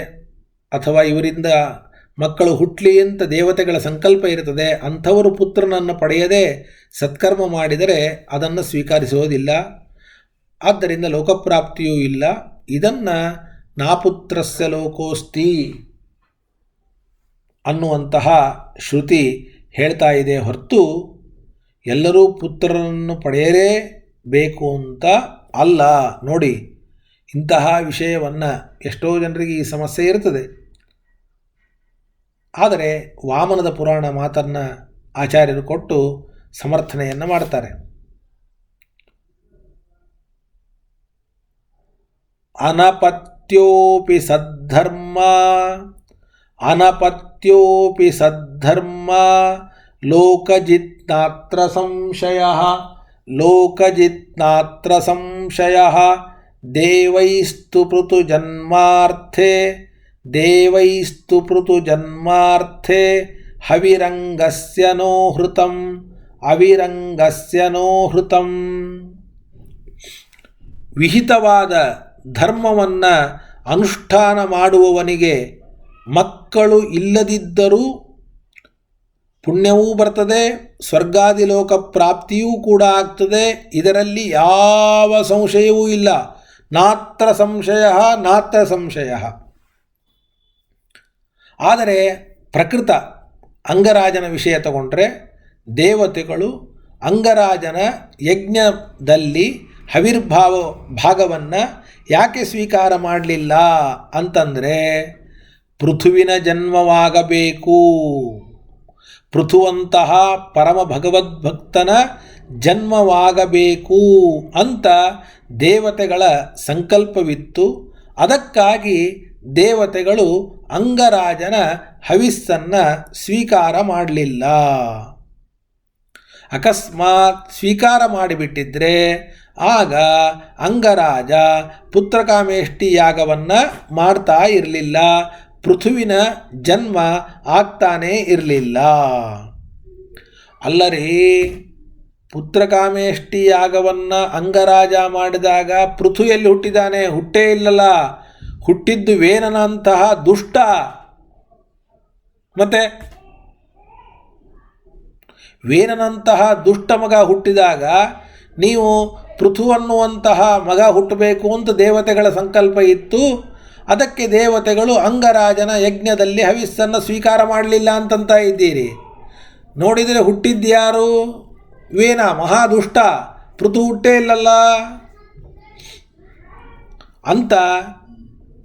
ಅಥವಾ ಇವರಿಂದ ಮಕ್ಕಳು ಹುಟ್ಟಲಿ ಅಂತ ದೇವತೆಗಳ ಸಂಕಲ್ಪ ಇರ್ತದೆ, ಅಂಥವರು ಪುತ್ರನನ್ನು ಪಡೆಯದೆ ಸತ್ಕರ್ಮ ಮಾಡಿದರೆ ಅದನ್ನು ಸ್ವೀಕರಿಸೋದಿಲ್ಲ. ಆದ್ದರಿಂದ ಲೋಕಪ್ರಾಪ್ತಿಯೂ ಇಲ್ಲ. ಇದನ್ನು ನಾಪುತ್ರಸ್ಯ ಲೋಕೋಸ್ತಿ ಅನ್ನುವಂತಹ ಶ್ರುತಿ ಹೇಳ್ತಾ ಇದೆ ಹೊರತು ಎಲ್ಲರೂ ಪುತ್ರರನ್ನು ಪಡೆಯಲೇಬೇಕು ಅಂತ ಅಲ್ಲ. ನೋಡಿ, ಇಂತಹ ವಿಷಯವನ್ನು ಎಷ್ಟೋ ಜನರಿಗೆ ಈ ಸಮಸ್ಯೆ ಇರ್ತದೆ. ಆದರೆ ವಾಮನದ ಪುರಾಣ ಮಾತನ್ನು ಆಚಾರ್ಯರು ಕೊಟ್ಟು ಸಮರ್ಥನೆಯನ್ನು ಮಾಡ್ತಾರೆ. ಅನಪತ್ಯೋಪಿ ಸದ್ಧರ್ಮ ಲೋಕಜಿತ್ನಾತ್ರ ಸಂಶಯ ದೇವೈಸ್ತು ಪೃಥು ಜನ್ಮಾರ್ಥೆ ಹವಿರಂಗಸ್ಯ ನೋ ಹೃತಂ. ವಿಹಿತವಾದ ಧರ್ಮವನ್ನು ಅನುಷ್ಠಾನ ಮಾಡುವವನಿಗೆ ಮಕ್ಕಳು ಇಲ್ಲದಿದ್ದರೂ ಪುಣ್ಯವೂ ಬರ್ತದೆ, ಸ್ವರ್ಗಾದಿ ಲೋಕ ಪ್ರಾಪ್ತಿಯೂ ಕೂಡ ಆಗ್ತದೆ. ಇದರಲ್ಲಿ ಯಾವ ಸಂಶಯವೂ ಇಲ್ಲ. ನಾತ್ರ ಸಂಶಯ. ಆದರೆ ಪ್ರಕೃತ ಅಂಗರಾಜನ ವಿಷಯ ತಗೊಂಡ್ರೆ, ದೇವತೆಗಳು ಅಂಗರಾಜನ ಯಜ್ಞದಲ್ಲಿ ಭಾಗವನ್ನು ಯಾಕೆ ಸ್ವೀಕಾರ ಮಾಡಲಿಲ್ಲ ಅಂತಂದರೆ, ಪೃಥುವಿನ ಜನ್ಮವಾಗಬೇಕು, ಪೃಥುವಂತಹ ಪರಮ ಭಗವದ್ಭಕ್ತನ ಜನ್ಮವಾಗಬೇಕು ಅಂತ ದೇವತೆಗಳ ಸಂಕಲ್ಪವಿತ್ತು. ಅದಕ್ಕಾಗಿ ದೇವತೆಗಳು ಅಂಗರಾಜನ ಹವಿಸ್ಸನ್ನು ಸ್ವೀಕಾರ ಮಾಡಲಿಲ್ಲ. ಅಕಸ್ಮಾತ್ ಸ್ವೀಕಾರ ಮಾಡಿಬಿಟ್ಟಿದ್ರೆ ಆಗ ಅಂಗರಾಜ ಪುತ್ರಕಾಮೇಷ್ಟಿ ಯಾಗವನ್ನು ಮಾಡ್ತಾ ಇರಲಿಲ್ಲ, ಪೃಥುವಿನ ಜನ್ಮ ಆಗ್ತಾನೇ ಇರಲಿಲ್ಲ. ಅಲ್ಲರಿ, ಪುತ್ರಕಾಮೇಷ್ಟಿ ಯಾಗವನ್ನು ಅಂಗರಾಜ ಮಾಡಿದಾಗ ಪೃಥು ಎಲ್ಲಿ ಹುಟ್ಟಿದ್ದಾನೆ? ಹುಟ್ಟೇ ಇಲ್ಲಲ್ಲ. ಹುಟ್ಟಿದ್ದು ವೇನನಂತಹ ದುಷ್ಟ. ಮತ್ತೆ ವೇನನಂತಹ ದುಷ್ಟ ಮಗ ಹುಟ್ಟಿದಾಗ ನೀವು ಪೃಥು ಅನ್ನುವಂತಹ ಮಗ ಹುಟ್ಟಬೇಕು ಅಂತ ದೇವತೆಗಳ ಸಂಕಲ್ಪ ಇತ್ತು. ಅದಕ್ಕೆ ದೇವತೆಗಳು ಅಂಗರಾಜನ ಯಜ್ಞದಲ್ಲಿ ಹವಿಸ್ಸನ್ನು ಸ್ವೀಕಾರ ಮಾಡಲಿಲ್ಲ ಅಂತಂತ ಇದ್ದೀರಿ. ನೋಡಿದರೆ ಹುಟ್ಟಿದ್ಯಾರು? ವೇನ, ಮಹಾದುಷ್ಟ. ಪೃಥು ಹುಟ್ಟೇ ಇಲ್ಲಲ್ಲ ಅಂತ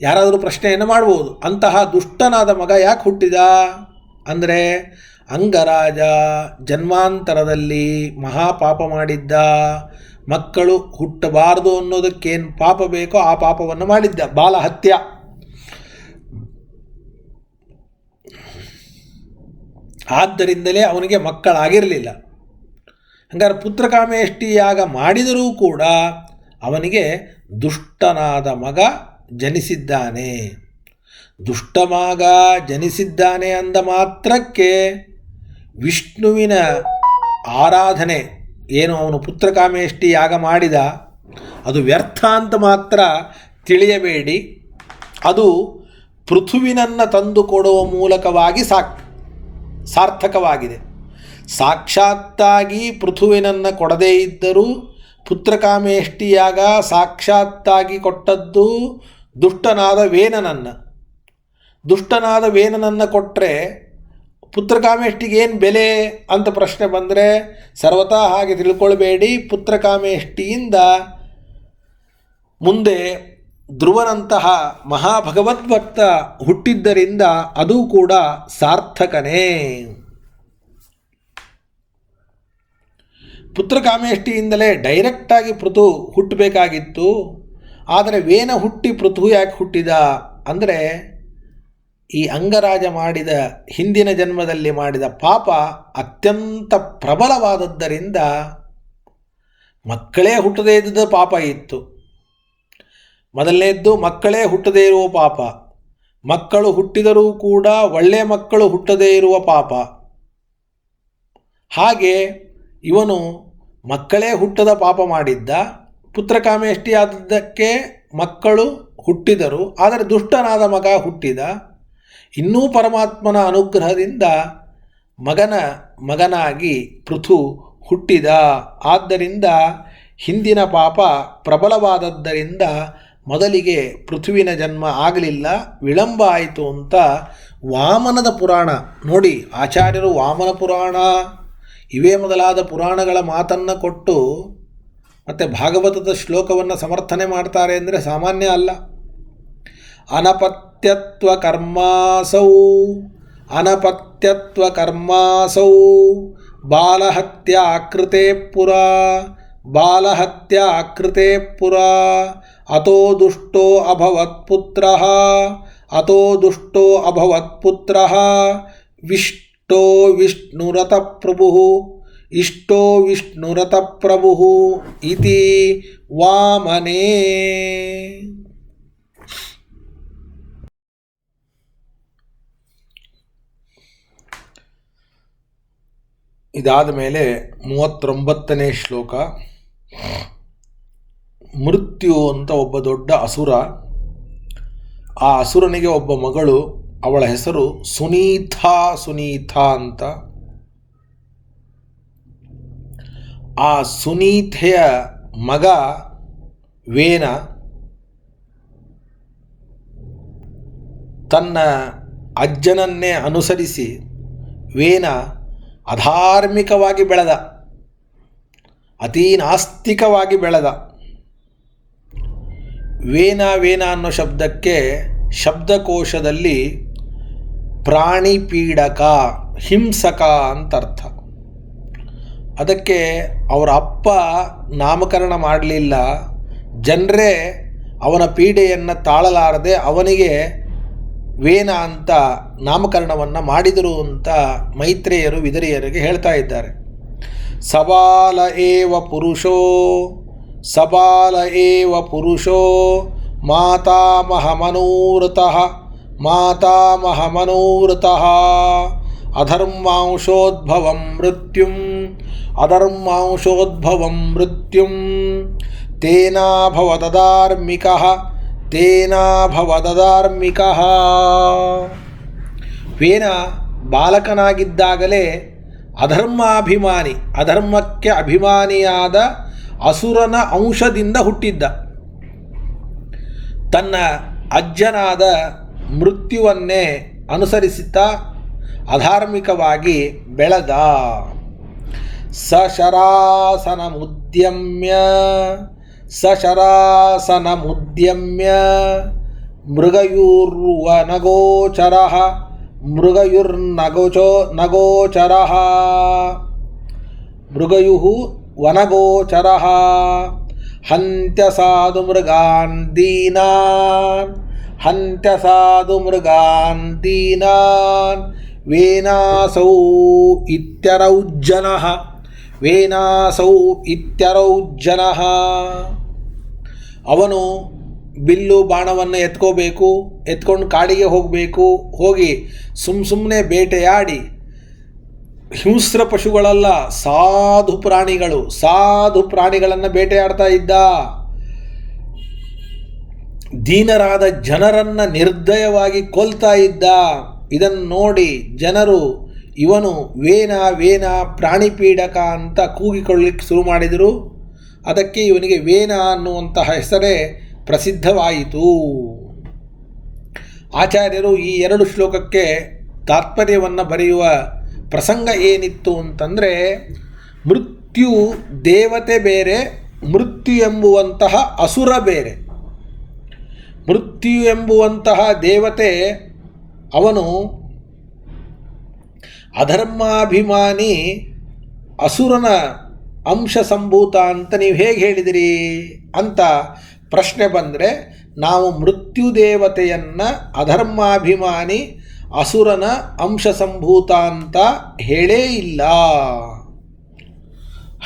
ಯಾರಾದರೂ ಪ್ರಶ್ನೆಯನ್ನು ಮಾಡ್ಬೋದು. ಅಂತಹ ದುಷ್ಟನಾದ ಮಗ ಯಾಕೆ ಹುಟ್ಟಿದ ಅಂದರೆ, ಅಂಗರಾಜ ಜನ್ಮಾಂತರದಲ್ಲಿ ಮಹಾಪಾಪ ಮಾಡಿದ್ದ. ಮಕ್ಕಳು ಹುಟ್ಟಬಾರದು ಅನ್ನೋದಕ್ಕೇನು ಪಾಪ ಬೇಕೋ ಆ ಪಾಪವನ್ನು ಮಾಡಿದ್ದ, ಬಾಲಹತ್ಯ. ಆದ್ದರಿಂದಲೇ ಅವನಿಗೆ ಮಕ್ಕಳಾಗಿರಲಿಲ್ಲ. ಹಂಗಾರೆ ಪುತ್ರಕಾಮೇಷ್ಟಿ ಯಾಗ ಮಾಡಿದರೂ ಕೂಡ ಅವನಿಗೆ ದುಷ್ಟನಾದ ಮಗ ಜನಿಸಿದ್ದಾನೆ. ದುಷ್ಟ ಮಗ ಜನಿಸಿದ್ದಾನೆ ಅಂದ ಮಾತ್ರಕ್ಕೆ ವಿಷ್ಣುವಿನ ಆರಾಧನೆ ಏನು ಅವನು ಪುತ್ರಕಾಮೇಷ್ಟಿ ಯಾಗ ಮಾಡಿದ ಅದು ವ್ಯರ್ಥ ಅಂತ ಮಾತ್ರ ತಿಳಿಯಬೇಡಿ. ಅದು ಪೃಥುವಿನನ್ನು ತಂದುಕೊಡುವ ಮೂಲಕವಾಗಿ ಸಾರ್ಥಕವಾಗಿದೆ. ಸಾಕ್ಷಾತ್ತಾಗಿ ಪೃಥುವಿನನ್ನು ಕೊಡದೇ ಇದ್ದರೂ ಪುತ್ರಕಾಮೇಷ್ಟಿಯಾಗ ಸಾಕ್ಷಾತ್ತಾಗಿ ಕೊಟ್ಟದ್ದು ದುಷ್ಟನಾದ ವೇನನನ್ನು ಕೊಟ್ಟರೆ ಪುತ್ರಕಾಮೇಷ್ಟಿಗೆ ಏನು ಬೆಲೆ ಅಂತ ಪ್ರಶ್ನೆ ಬಂದರೆ ಸರ್ವತಾ ಹಾಗೆ ತಿಳ್ಕೊಳ್ಬೇಡಿ. ಪುತ್ರಕಾಮೇಷ್ಟಿಯಿಂದ ಮುಂದೆ ಧ್ರುವನಂತಹ ಮಹಾಭಗವದ್ಭಕ್ತ ಹುಟ್ಟಿದ್ದರಿಂದ ಅದು ಕೂಡ ಸಾರ್ಥಕನೇ. ಪುತ್ರಕಾಮೇಷ್ಟಿಯಿಂದಲೇ ಡೈರೆಕ್ಟಾಗಿ ಪೃಥು ಹುಟ್ಟಬೇಕಾಗಿತ್ತು. ಆದರೆ ವೇನ ಹುಟ್ಟಿ ಪೃಥು ಯಾಕೆ ಹುಟ್ಟಿದ ಅಂದರೆ ಈ ಅಂಗರಾಜ ಮಾಡಿದ ಹಿಂದಿನ ಜನ್ಮದಲ್ಲಿ ಮಾಡಿದ ಪಾಪ ಅತ್ಯಂತ ಪ್ರಬಲವಾದದ್ದರಿಂದ ಮಕ್ಕಳೇ ಹುಟ್ಟದೇ ಇದ್ದ ಪಾಪ ಇತ್ತು. ಮೊದಲನೇದ್ದು ಮಕ್ಕಳೇ ಹುಟ್ಟದೇ ಇರುವ ಪಾಪ, ಮಕ್ಕಳು ಹುಟ್ಟಿದರೂ ಕೂಡ ಒಳ್ಳೆಯ ಮಕ್ಕಳು ಹುಟ್ಟದೇ ಇರುವ ಪಾಪ. ಹಾಗೆ ಇವನು ಮಕ್ಕಳೇ ಹುಟ್ಟದ ಪಾಪ ಮಾಡಿದ್ದ. ಪುತ್ರಕಾಮೇಷ್ಟಿ ಆದದ್ದಕ್ಕೆ ಮಕ್ಕಳು ಹುಟ್ಟಿದರು, ಆದರೆ ದುಷ್ಟನಾದ ಮಗ ಹುಟ್ಟಿದ. ಇನ್ನೂ ಪರಮಾತ್ಮನ ಅನುಗ್ರಹದಿಂದ ಮಗನಾಗಿ ಪೃಥು ಹುಟ್ಟಿದ. ಆದ್ದರಿಂದ ಹಿಂದಿನ ಪಾಪ ಪ್ರಬಲವಾದದ್ದರಿಂದ ಮೊದಲಿಗೆ ಪೃಥುವಿನ ಜನ್ಮ ಆಗಲಿಲ್ಲ, ವಿಳಂಬ ಆಯಿತು ಅಂತ ವಾಮನದ ಪುರಾಣ ನೋಡಿ. ಆಚಾರ್ಯರು ವಾಮನ ಪುರಾಣ ಇವೇ ಮೊದಲಾದ ಪುರಾಣಗಳ ಮಾತನ್ನು ಕೊಟ್ಟು ಮತ್ತು ಭಾಗವತದ ಶ್ಲೋಕವನ್ನು ಸಮರ್ಥನೆ ಮಾಡ್ತಾರೆ ಅಂದರೆ ಸಾಮಾನ್ಯ ಅಲ್ಲ. ಅನಪತ್ಯತ್ವ ಕರ್ಮಾಸೌ ಬಾಲಹತ್ಯಾಕೃತೆ ಪುರ ಅತೋ ದುಷ್ಟೋ ಅಭವತ್ ಪುತ್ರಃ ಇಷ್ಟೋ ವಿಷ್ಣುರಥ ಪ್ರಭುಃ ಇತಿ ವಾಮನೇ. ಇದಾದ ಮೇಲೆ 39ನೇ ಶ್ಲೋಕ. ಮೃತ್ಯು ಅಂತ ಒಬ್ಬ ದೊಡ್ಡ ಅಸುರ. ಆ ಅಸುರನಿಗೆ ಒಬ್ಬ ಮಗಳು, ಅವಳ ಹೆಸರು ಸುನೀತಾ ಅಂತ. ಆ ಸುನೀತೆಯ ಮಗ ವೇನ ತನ್ನ ಅಜ್ಜನನ್ನೇ ಅನುಸರಿಸಿ ವೇನ ಅಧಾರ್ಮಿಕವಾಗಿ ಬೆಳೆದ, ಅತೀ ನಾಸ್ತಿಕವಾಗಿ ಬೆಳೆದ. ವೇನ ಅನ್ನೋ ಶಬ್ದಕ್ಕೆ ಶಬ್ದಕೋಶದಲ್ಲಿ ಪ್ರಾಣಿ ಪೀಡಕ, ಹಿಂಸಕ ಅಂತ ಅರ್ಥ. ಅದಕ್ಕೆ ಅವರ ಅಪ್ಪ ನಾಮಕರಣ ಮಾಡಲಿಲ್ಲ. ಜನರೇ ಅವನ ಪೀಡೆಯನ್ನು ತಾಳಲಾರದೆ ಅವನಿಗೆ ವೇನ ಅಂತ ನಾಮಕರಣವನ್ನು ಮಾಡಿದರು ಅಂತ ಮೈತ್ರೇಯರು ವಿದುರಿಯರಿಗೆ ಹೇಳ್ತಾ ಇದ್ದಾರೆ. ಸಬಾಲ ಏವ ಪುರುಷೋ ಮಾತಾಮಹಮನೂಋತಃ ಅಧರ್ಮಾಂಶೋದ್ಭವಂ ಮೃತ್ಯುಂ ತೇನಾಭವದಧಾರ್ಮಿಕಃ ವೇನ ಬಾಲಕನಾಗಿದ್ದಾಗಲೇ ಅಧರ್ಮಕ್ಕೆ ಅಭಿಮಾನಿಯಾದ ಅಸುರನ ಅಂಶದಿಂದ ಹುಟ್ಟಿದ್ದ. ತನ್ನ ಅಜ್ಜನಾದ ಮೃತ್ಯುವನ್ನೇ ಅನುಸರಿಸುತ್ತಾ ಅಧಾರ್ಮಿಕವಾಗಿ ಬೆಳೆದ. ಸಶರಾಸನಮುದ್ಯಮ್ಯ ಮೃಗಯೂರ್ವನಗೋಚರಃ ನಗೋಚರಃ ಮೃಗಯುಃ ವನಗೋಚರಃ ಹಂತ್ಯ ಸಾಧು ಮೃಗಾನ್ ದೀನಾನ್ ವೇನಾಸೌ ಇತ್ಯರೌಜ್ಜನಃ ಅವನು ಬಿಲ್ಲು ಬಾಣವನ್ನು ಎತ್ಕೊಂಡು ಕಾಡಿಗೆ ಹೋಗಿ ಸುಮ್ಮನೆ ಬೇಟೆಯಾಡಿ ಹಿಂಸ್ರ ಪಶುಗಳಲ್ಲ, ಸಾಧು ಪ್ರಾಣಿಗಳನ್ನು ಬೇಟೆಯಾಡ್ತಾ ಇದ್ದ. ದೀನರಾದ ಜನರನ್ನು ನಿರ್ದಯವಾಗಿ ಕೊಲ್ತಾ ಇದ್ದ. ಇದನ್ನು ನೋಡಿ ಜನರು ಇವನು ವೇನ ಪ್ರಾಣಿಪೀಡಕ ಅಂತ ಕೂಗಿಕೊಳ್ಳಲಿಕ್ಕೆ ಶುರು ಮಾಡಿದರು. ಅದಕ್ಕೆ ಇವನಿಗೆ ವೇನ ಅನ್ನುವಂತಹ ಹೆಸರೇ ಪ್ರಸಿದ್ಧವಾಯಿತು. ಆಚಾರ್ಯರು ಈ 2 ಶ್ಲೋಕಕ್ಕೆ ತಾತ್ಪರ್ಯವನ್ನು ಬರೆಯುವ ಪ್ರಸಂಗ ಏನಿತ್ತು ಅಂತಂದರೆ, ಮೃತ್ಯು ದೇವತೆ ಬೇರೆ, ಮೃತ್ಯು ಎಂಬುವಂತಹ ಅಸುರ ಬೇರೆ. ಮೃತ್ಯು ಎಂಬುವಂತಹ ದೇವತೆ ಅವನು ಅಧರ್ಮಾಭಿಮಾನಿ ಅಸುರನ ಅಂಶ ಸಂಭೂತ ಅಂತ ನೀವು ಹೇಗೆ ಹೇಳಿದಿರಿ ಅಂತ ಪ್ರಶ್ನೆ ಬಂದರೆ, ನಾವು ಮೃತ್ಯು ದೇವತೆಯನ್ನು ಅಧರ್ಮಾಭಿಮಾನಿ ಅಸುರನ ಅಂಶ ಸಂಭೂತ ಅಂತ ಹೇಳೇ ಇಲ್ಲ.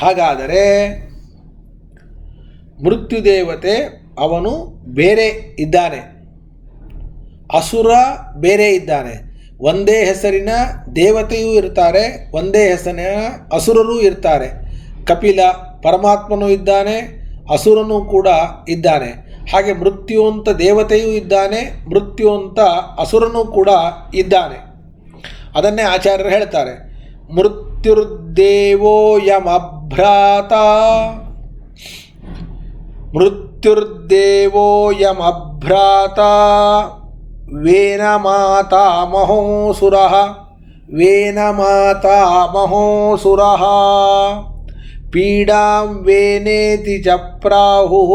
ಹಾಗಾದರೆ ಮೃತ್ಯುದೇವತೆ ಅವನು ಬೇರೆ ಇದ್ದಾನೆ, ಅಸುರ ಬೇರೆ ಇದ್ದಾನೆ. ಒಂದೇ ಹೆಸರಿನ ದೇವತೆಯೂ ಇರ್ತಾರೆ, ಒಂದೇ ಹೆಸರಿನ ಅಸುರರೂ ಇರ್ತಾರೆ. ಕಪಿಲ ಪರಮಾತ್ಮನೂ ಇದ್ದಾನೆ, ಅಸುರನೂ ಕೂಡ ಇದ್ದಾನೆ. ಹಾಗೆ ಮೃತ್ಯು ಅಂತ ದೇವತೆಯೂ ಇದ್ದಾನೆ, ಮೃತ್ಯು ಅಂತ ಅಸುರನೂ ಕೂಡ ಇದ್ದಾನೆ. ಅದನ್ನೇ ಆಚಾರ್ಯರು ಹೇಳ್ತಾರೆ, ಮೃತ್ಯುರ್ದೇವೋ ಯಮಭ್ರಾತ ವೇನ ಮಾತಾಮಹೋಸುರಃ ಪೀಡಾಂ ವೇನೇತಿ ಚ ಪ್ರಾಹುಃ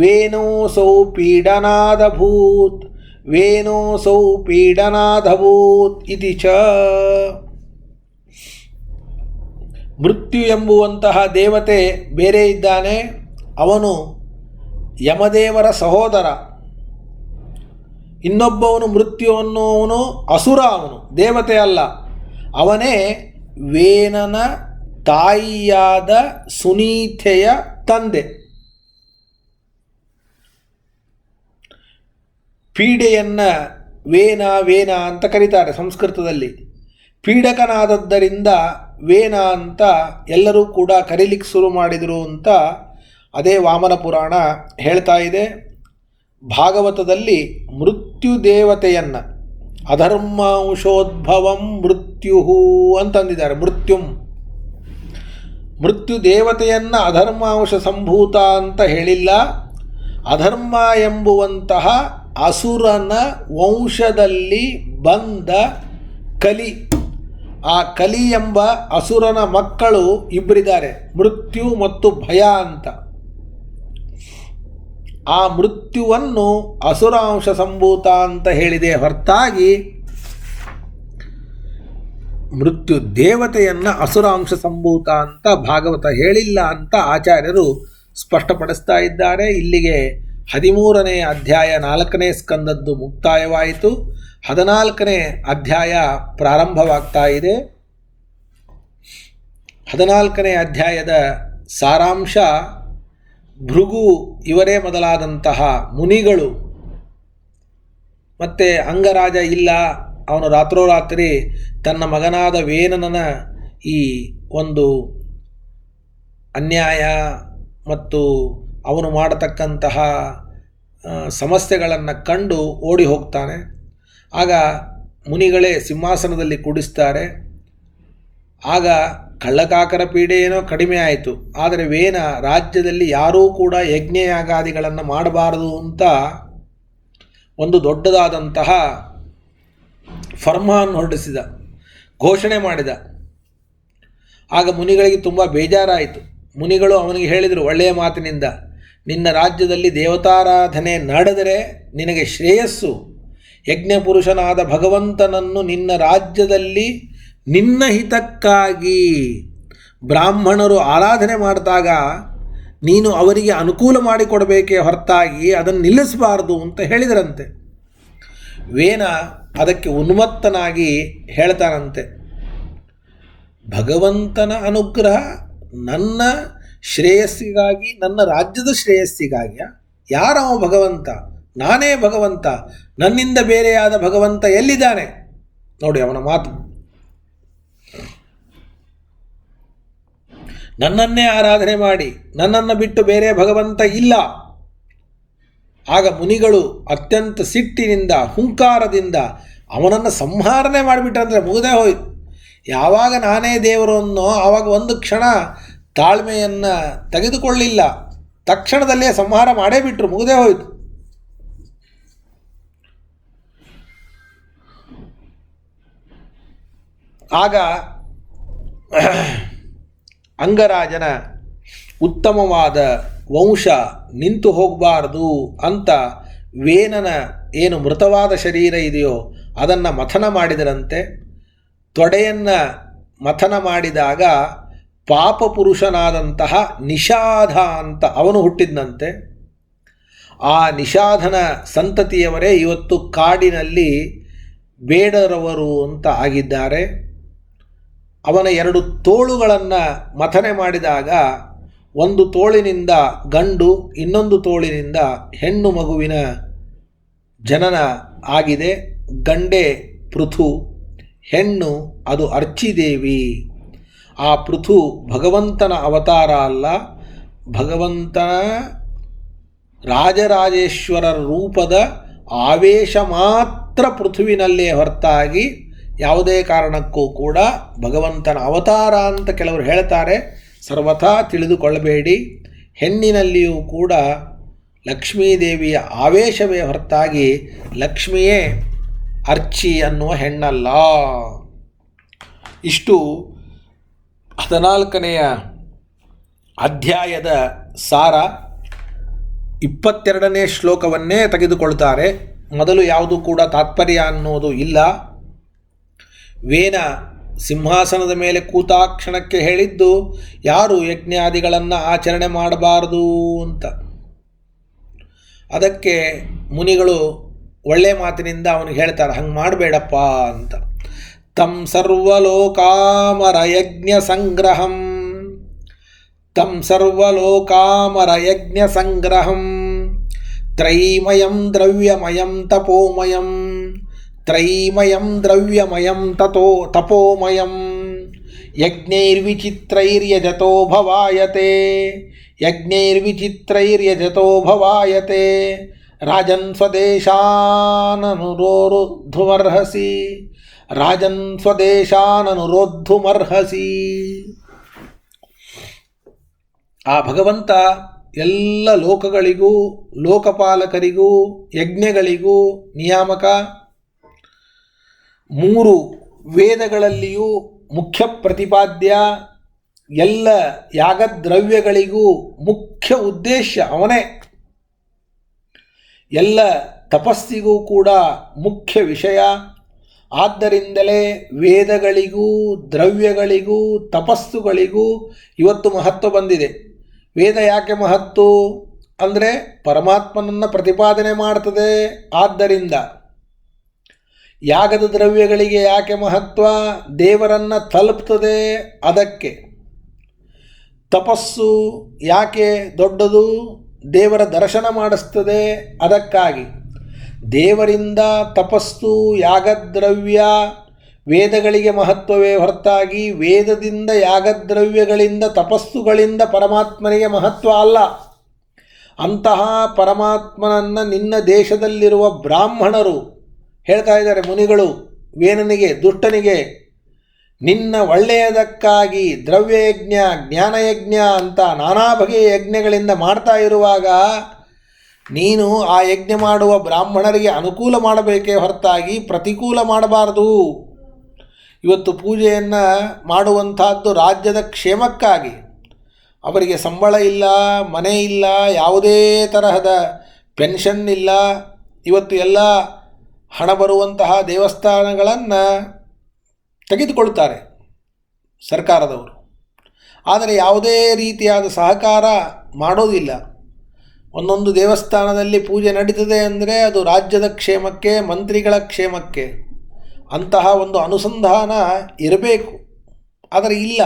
ವೇನೋಸೌ ಪೀಡನಾದಭೂತ್ ಇತಿ ಚ. ಮೃತ್ಯು ಎಂಬುವಂತಹ ದೇವತೆ ಬೇರೆ ಇದ್ದಾನೆ, ಅವನು ಯಮದೇವರ ಸಹೋದರ. ಇನ್ನೊಬ್ಬವನು ಮೃತ್ಯು ಅನ್ನುವವನು ಅಸುರ, ಅವನು ದೇವತೆ ಅಲ್ಲ. ಅವನೇ ವೇನನ ತಾಯಿಯಾದ ಸುನೀತೆಯ ತಂದೆ. ಪೀಡೆಯನ್ನು ವೇನ ಅಂತ ಕರೀತಾರೆ ಸಂಸ್ಕೃತದಲ್ಲಿ. ಪೀಡಕನಾದದ್ದರಿಂದ ವೇನ ಅಂತ ಎಲ್ಲರೂ ಕೂಡ ಕರೀಲಿಕ್ಕೆ ಶುರು ಮಾಡಿದರು ಅಂತ ಅದೇ ವಾಮನ ಪುರಾಣ ಹೇಳ್ತಾ ಇದೆ. ಭಾಗವತದಲ್ಲಿ ಮೃತ್ಯು ದೇವತೆಯನ್ನು ಅಧರ್ಮಾಂಶೋದ್ಭವಂ ಮೃತ್ಯು ಅಂತಂದಿದ್ದಾರೆ. ಮೃತ್ಯು ದೇವತೆಯನ್ನು ಅಧರ್ಮಾಂಶ ಸಂಭೂತ ಅಂತ ಹೇಳಿಲ್ಲ. ಅಧರ್ಮ ಎಂಬುವಂತಹ ಅಸುರನ ವಂಶದಲ್ಲಿ ಬಂದ ಕಲಿ, ಆ ಕಲಿ ಎಂಬ ಅಸುರನ ಮಕ್ಕಳು ಇಬ್ಬರಿದ್ದಾರೆ, ಮೃತ್ಯು ಮತ್ತು ಭಯ ಅಂತ. ಆ ಮೃತ್ಯುವನ್ನು ಅಸುರಾಂಶ ಸಂಭೂತ ಅಂತ ಹೇಳಿದೆ ಹೊರತಾಗಿ ಮೃತ್ಯು ದೇವತೆಯನ್ನು ಅಸುರಾಂಶ ಸಂಭೂತ ಅಂತ ಭಾಗವತ ಹೇಳಿಲ್ಲ ಅಂತ ಆಚಾರ್ಯರು ಸ್ಪಷ್ಟಪಡಿಸ್ತಾ ಇದ್ದಾರೆ. ಇಲ್ಲಿಗೆ 13ನೇ ಅಧ್ಯಾಯ 4ನೇ ಸ್ಕಂದದ್ದು ಮುಕ್ತಾಯವಾಯಿತು. 14ನೇ ಅಧ್ಯಾಯ ಪ್ರಾರಂಭವಾಗ್ತಾ ಇದೆ. 14ನೇ ಅಧ್ಯಾಯದ ಸಾರಾಂಶ, ಭೃಗು ಇವರೇ ಮೊದಲಾದಂತಹ ಮುನಿಗಳು ಮತ್ತು ಅಂಗರಾಜ ಇಲ್ಲ, ಅವನು ರಾತ್ರೋರಾತ್ರಿ ತನ್ನ ಮಗನಾದ ವೇನನ ಈ ಒಂದು ಅನ್ಯಾಯ ಮತ್ತು ಅವನು ಮಾಡತಕ್ಕಂತಹ ಸಮಸ್ಯೆಗಳನ್ನು ಕಂಡು ಓಡಿ ಹೋಗ್ತಾನೆ. ಆಗ ಮುನಿಗಳೇ ಸಿಂಹಾಸನದಲ್ಲಿ ಕೂಡಿಸ್ತಾರೆ. ಆಗ ಕಳ್ಳಕಾಕರ ಪೀಡೆ ಏನೋ ಕಡಿಮೆ ಆಯಿತು, ಆದರೆ ವೇನ ರಾಜ್ಯದಲ್ಲಿ ಯಾರೂ ಕೂಡ ಯಜ್ಞಯಾಗಾದಿಗಳನ್ನು ಮಾಡಬಾರದು ಅಂತ ಒಂದು ದೊಡ್ಡದಾದಂತಹ ಫರ್ಮಾನ್ ಹೊರಡಿಸಿದ, ಘೋಷಣೆ ಮಾಡಿದ. ಆಗ ಮುನಿಗಳಿಗೆ ತುಂಬ ಬೇಜಾರಾಯಿತು. ಮುನಿಗಳು ಅವನಿಗೆ ಹೇಳಿದರು ಒಳ್ಳೆಯ ಮಾತಿನಿಂದ, ನಿನ್ನ ರಾಜ್ಯದಲ್ಲಿ ದೇವತಾರಾಧನೆ ನಡೆದರೆ ನಿನಗೆ ಶ್ರೇಯಸ್ಸು. ಯಜ್ಞಪುರುಷನಾದ ಭಗವಂತನನ್ನು ನಿನ್ನ ರಾಜ್ಯದಲ್ಲಿ ನಿನ್ನ ಹಿತಕ್ಕಾಗಿ ಬ್ರಾಹ್ಮಣರು ಆರಾಧನೆ ಮಾಡಿದಾಗ ನೀನು ಅವರಿಗೆ ಅನುಕೂಲ ಮಾಡಿಕೊಡಬೇಕೇ ಹೊರತಾಗಿ ಅದನ್ನು ನಿಲ್ಲಿಸಬಾರ್ದು ಅಂತ ಹೇಳಿದರಂತೆ. ವೇನ ಅದಕ್ಕೆ ಉನ್ಮತ್ತನಾಗಿ ಹೇಳ್ತಾನಂತೆ, ಭಗವಂತನ ಅನುಗ್ರಹ ನನ್ನ ಶ್ರೇಯಸ್ಸಿಗಾಗಿ, ನನ್ನ ರಾಜ್ಯದ ಶ್ರೇಯಸ್ಸಿಗಾಗಿ. ಯಾರವ ಭಗವಂತ? ನಾನೇ ಭಗವಂತ, ನನ್ನಿಂದ ಬೇರೆಯಾದ ಭಗವಂತ ಎಲ್ಲಿದ್ದಾನೆ? ನೋಡಿ ಅವನ ಮಾತು. ನನ್ನನ್ನೇ ಆರಾಧನೆ ಮಾಡಿ, ನನ್ನನ್ನು ಬಿಟ್ಟು ಬೇರೆ ಭಗವಂತ ಇಲ್ಲ. ಆಗ ಮುನಿಗಳು ಅತ್ಯಂತ ಸಿಟ್ಟಿನಿಂದ, ಹುಂಕಾರದಿಂದ ಅವನನ್ನು ಸಂಹಾರನೆ ಮಾಡಿಬಿಟ್ರಂದರೆ ಮುಗಿದೇ ಹೋಯ್ತು. ಯಾವಾಗ ನಾನೇ ದೇವರು ಅನ್ನೋ ಆವಾಗ ಒಂದು ಕ್ಷಣ ತಾಳ್ಮೆಯನ್ನು ತೆಗೆದುಕೊಳ್ಳಿಲ್ಲ, ತಕ್ಷಣದಲ್ಲೇ ಸಂಹಾರ ಮಾಡೇ ಬಿಟ್ಟರು, ಮುಗಿದೇ ಹೋಯಿತು. ಆಗ ಅಂಗರಾಜನ ಉತ್ತಮವಾದ ವಂಶ ನಿಂತು ಹೋಗಬಾರ್ದು ಅಂತ ವೇನನ ಏನು ಮೃತವಾದ ಶರೀರ ಇದೆಯೋ ಅದನ್ನು ಮಥನ ಮಾಡಿದರಂತೆ. ತೊಡೆಯನ್ನು ಮಥನ ಮಾಡಿದಾಗ ಪಾಪಪುರುಷನಾದಂತಹ ನಿಷಾಧ ಅಂತ ಅವನು ಹುಟ್ಟಿದ್ನಂತೆ. ಆ ನಿಷಾಧನ ಸಂತತಿಯವರೇ ಇವತ್ತು ಕಾಡಿನಲ್ಲಿ ಬೇಡರವರು ಅಂತ ಆಗಿದ್ದಾರೆ. ಅವನ 2 ತೋಳುಗಳನ್ನು ಮಥನೆ ಮಾಡಿದಾಗ ಒಂದು ತೋಳಿನಿಂದ ಗಂಡು, ಇನ್ನೊಂದು ತೋಳಿನಿಂದ ಹೆಣ್ಣು ಮಗುವಿನ ಜನನ ಆಗಿದೆ. ಗಂಡೆ ಪೃಥು, ಹೆಣ್ಣು ಅದು ಅರ್ಚಿದೇವಿ. ಆ ಪೃಥು ಭಗವಂತನ ಅವತಾರ ಅಲ್ಲ, ಭಗವಂತನ ರಾಜರಾಜೇಶ್ವರರ ರೂಪದ ಆವೇಶ ಮಾತ್ರ ಪೃಥುವಿನಲ್ಲೇ ಹೊರತಾಗಿ ಯಾವುದೇ ಕಾರಣಕ್ಕೂ ಕೂಡ ಭಗವಂತನ ಅವತಾರ ಅಂತ ಕೆಲವರು ಹೇಳ್ತಾರೆ. ಸರ್ವಥಾ ತಿಳಿದುಕೊಳ್ಳಬೇಡಿ. ಹೆಣ್ಣಿನಲ್ಲಿಯೂ ಕೂಡ ಲಕ್ಷ್ಮೀದೇವಿಯ ಆವೇಶವೇ ಹೊರತಾಗಿ ಲಕ್ಷ್ಮಿಯೇ ಅರ್ಚಿ ಅನ್ನುವ ಹೆಣ್ಣಲ್ಲ. ಇಷ್ಟು 14ನೆಯ ಅಧ್ಯಾಯದ ಸಾರ. 22ನೇ ಶ್ಲೋಕವನ್ನೇ ತೆಗೆದುಕೊಳ್ತಾರೆ. ಮೊದಲು ಯಾವುದೂ ಕೂಡ ತಾತ್ಪರ್ಯ ಅನ್ನೋದು ಇಲ್ಲ. ವೇನ ಸಿಂಹಾಸನದ ಮೇಲೆ ಕೂತಾಕ್ಷಣಕ್ಕೆ ಹೇಳಿದ್ದು ಯಾರು ಯಜ್ಞಾದಿಗಳನ್ನು ಆಚರಣೆ ಮಾಡಬಾರದು ಅಂತ. ಅದಕ್ಕೆ ಮುನಿಗಳು ಒಳ್ಳೆ ಮಾತಿನಿಂದ ಅವನಿಗೆ ಹೇಳ್ತಾರೆ, ಹಂಗೆ ಮಾಡಬೇಡಪ್ಪ ಅಂತ. ತಂ ಸರ್ವಲೋಕಾಮರಯಜ್ಞ ಸಂಗ್ರಹಂ, ತಂ ಸರ್ವಲೋಕಾಮರಯಜ್ಞ ಸಂಗ್ರಹಂ ತ್ರೈಮಯಂ ದ್ರವ್ಯಮಯಂ ತಪೋಮಯಂ, ತ್ರೈಮಯಂ ದ್ರವ್ಯಮಯಂ ತಪೋಮಯಂ ಯಜ್ಞೈರ್ವಿಚಿತ್ರೈರ್ಯಜತೋ ಭವಾಯತೆ, ಯಜ್ಞೈರ್ವಿಚಿತ್ರೈರ್ಯಜತೋ ಭವಾಯತೆ ರಾಜನ್ ಸ್ವದೇಶಾನನುರೋದ್ಧುಮರ್ಹಸಿ, ರಾಜನ್ ಸ್ವದೇಶಾನನುರೋದ್ಧುಮರ್ಹಸಿ. ಆ ಭಗವಂತ ಎಲ್ಲ ಲೋಕಗಳಿಗೂ, ಲೋಕಪಾಲಕರಿಗೂ, ಯಜ್ಞಗಳಿಗೂ ನಿಯಾಮಕ. 3 ವೇದಗಳಲ್ಲಿಯೂ ಮುಖ್ಯ ಪ್ರತಿಪಾದ್ಯ. ಎಲ್ಲ ಯಾಗದ್ರವ್ಯಗಳಿಗೂ ಮುಖ್ಯ ಉದ್ದೇಶ ಅವನೇ. ಎಲ್ಲ ತಪಸ್ಸಿಗೂ ಕೂಡ ಮುಖ್ಯ ವಿಷಯ. ಆದ್ದರಿಂದಲೇ ವೇದಗಳಿಗೂ, ದ್ರವ್ಯಗಳಿಗೂ, ತಪಸ್ಸುಗಳಿಗೂ ಇವತ್ತು ಮಹತ್ವ ಬಂದಿದೆ. ವೇದ ಯಾಕೆ ಮಹತ್ವ ಅಂದರೆ ಪರಮಾತ್ಮನನ್ನು ಪ್ರತಿಪಾದನೆ ಮಾಡ್ತದೆ. ಆದ್ದರಿಂದ ಯಾಗದ ದ್ರವ್ಯಗಳಿಗೆ ಯಾಕೆ ಮಹತ್ವ? ದೇವರನ್ನು ತಲುಪ್ತದೆ. ಅದಕ್ಕೆ ತಪಸ್ಸು ಯಾಕೆ ದೊಡ್ಡದು? ದೇವರ ದರ್ಶನ ಮಾಡಿಸ್ತದೆ. ಅದಕ್ಕಾಗಿ ದೇವರಿಂದ ತಪಸ್ಸು, ಯಾಗದ್ರವ್ಯ, ವೇದಗಳಿಗೆ ಮಹತ್ವವೇ ಹೊರತಾಗಿ ವೇದದಿಂದ, ಯಾಗದ್ರವ್ಯಗಳಿಂದ, ತಪಸ್ಸುಗಳಿಂದ ಪರಮಾತ್ಮನಿಗೆ ಮಹತ್ವ ಅಲ್ಲ. ಅಂತಹ ಪರಮಾತ್ಮನನ್ನು ನಿನ್ನ ದೇಶದಲ್ಲಿರುವ ಬ್ರಾಹ್ಮಣರು ಹೇಳ್ತಾ ಇದ್ದಾರೆ. ಮುನಿಗಳು ವೇನನಿಗೆ, ದುಷ್ಟನಿಗೆ, ನಿನ್ನ ಒಳ್ಳೆಯದಕ್ಕಾಗಿ ದ್ರವ್ಯಯಜ್ಞ, ಜ್ಞಾನಯಜ್ಞ ಅಂತ ನಾನಾ ಬಗೆಯ ಯಜ್ಞಗಳಿಂದ ಮಾಡ್ತಾ ಇರುವಾಗ ನೀನು ಆ ಯಜ್ಞ ಮಾಡುವ ಬ್ರಾಹ್ಮಣರಿಗೆ ಅನುಕೂಲ ಮಾಡಬೇಕೇ ಹೊರತಾಗಿ ಪ್ರತಿಕೂಲ ಮಾಡಬಾರದು. ಇವತ್ತು ಪೂಜೆಯನ್ನು ಮಾಡುವಂತಹದ್ದು ರಾಜ್ಯದ ಕ್ಷೇಮಕ್ಕಾಗಿ. ಅವರಿಗೆ ಸಂಬಳ ಇಲ್ಲ, ಮನೆ ಇಲ್ಲ, ಯಾವುದೇ ತರಹದ ಪೆನ್ಷನ್ ಇಲ್ಲ. ಇವತ್ತು ಎಲ್ಲ ಹಣ ಬರುವಂತಹ ದೇವಸ್ಥಾನಗಳನ್ನು ತೆಗೆದುಕೊಳ್ತಾರೆ ಸರ್ಕಾರದವರು. ಆದರೆ ಯಾವುದೇ ರೀತಿಯಾದ ಸಹಕಾರ ಮಾಡೋದಿಲ್ಲ. ಒಂದೊಂದು ದೇವಸ್ಥಾನದಲ್ಲಿ ಪೂಜೆ ನಡೀತದೆ ಅಂದರೆ ಅದು ರಾಜ್ಯದ ಕ್ಷೇಮಕ್ಕೆ, ಮಂತ್ರಿಗಳ ಕ್ಷೇಮಕ್ಕೆ. ಅಂತಹ ಒಂದು ಅನುಸಂಧಾನ ಇರಬೇಕು. ಆದರೆ ಇಲ್ಲ,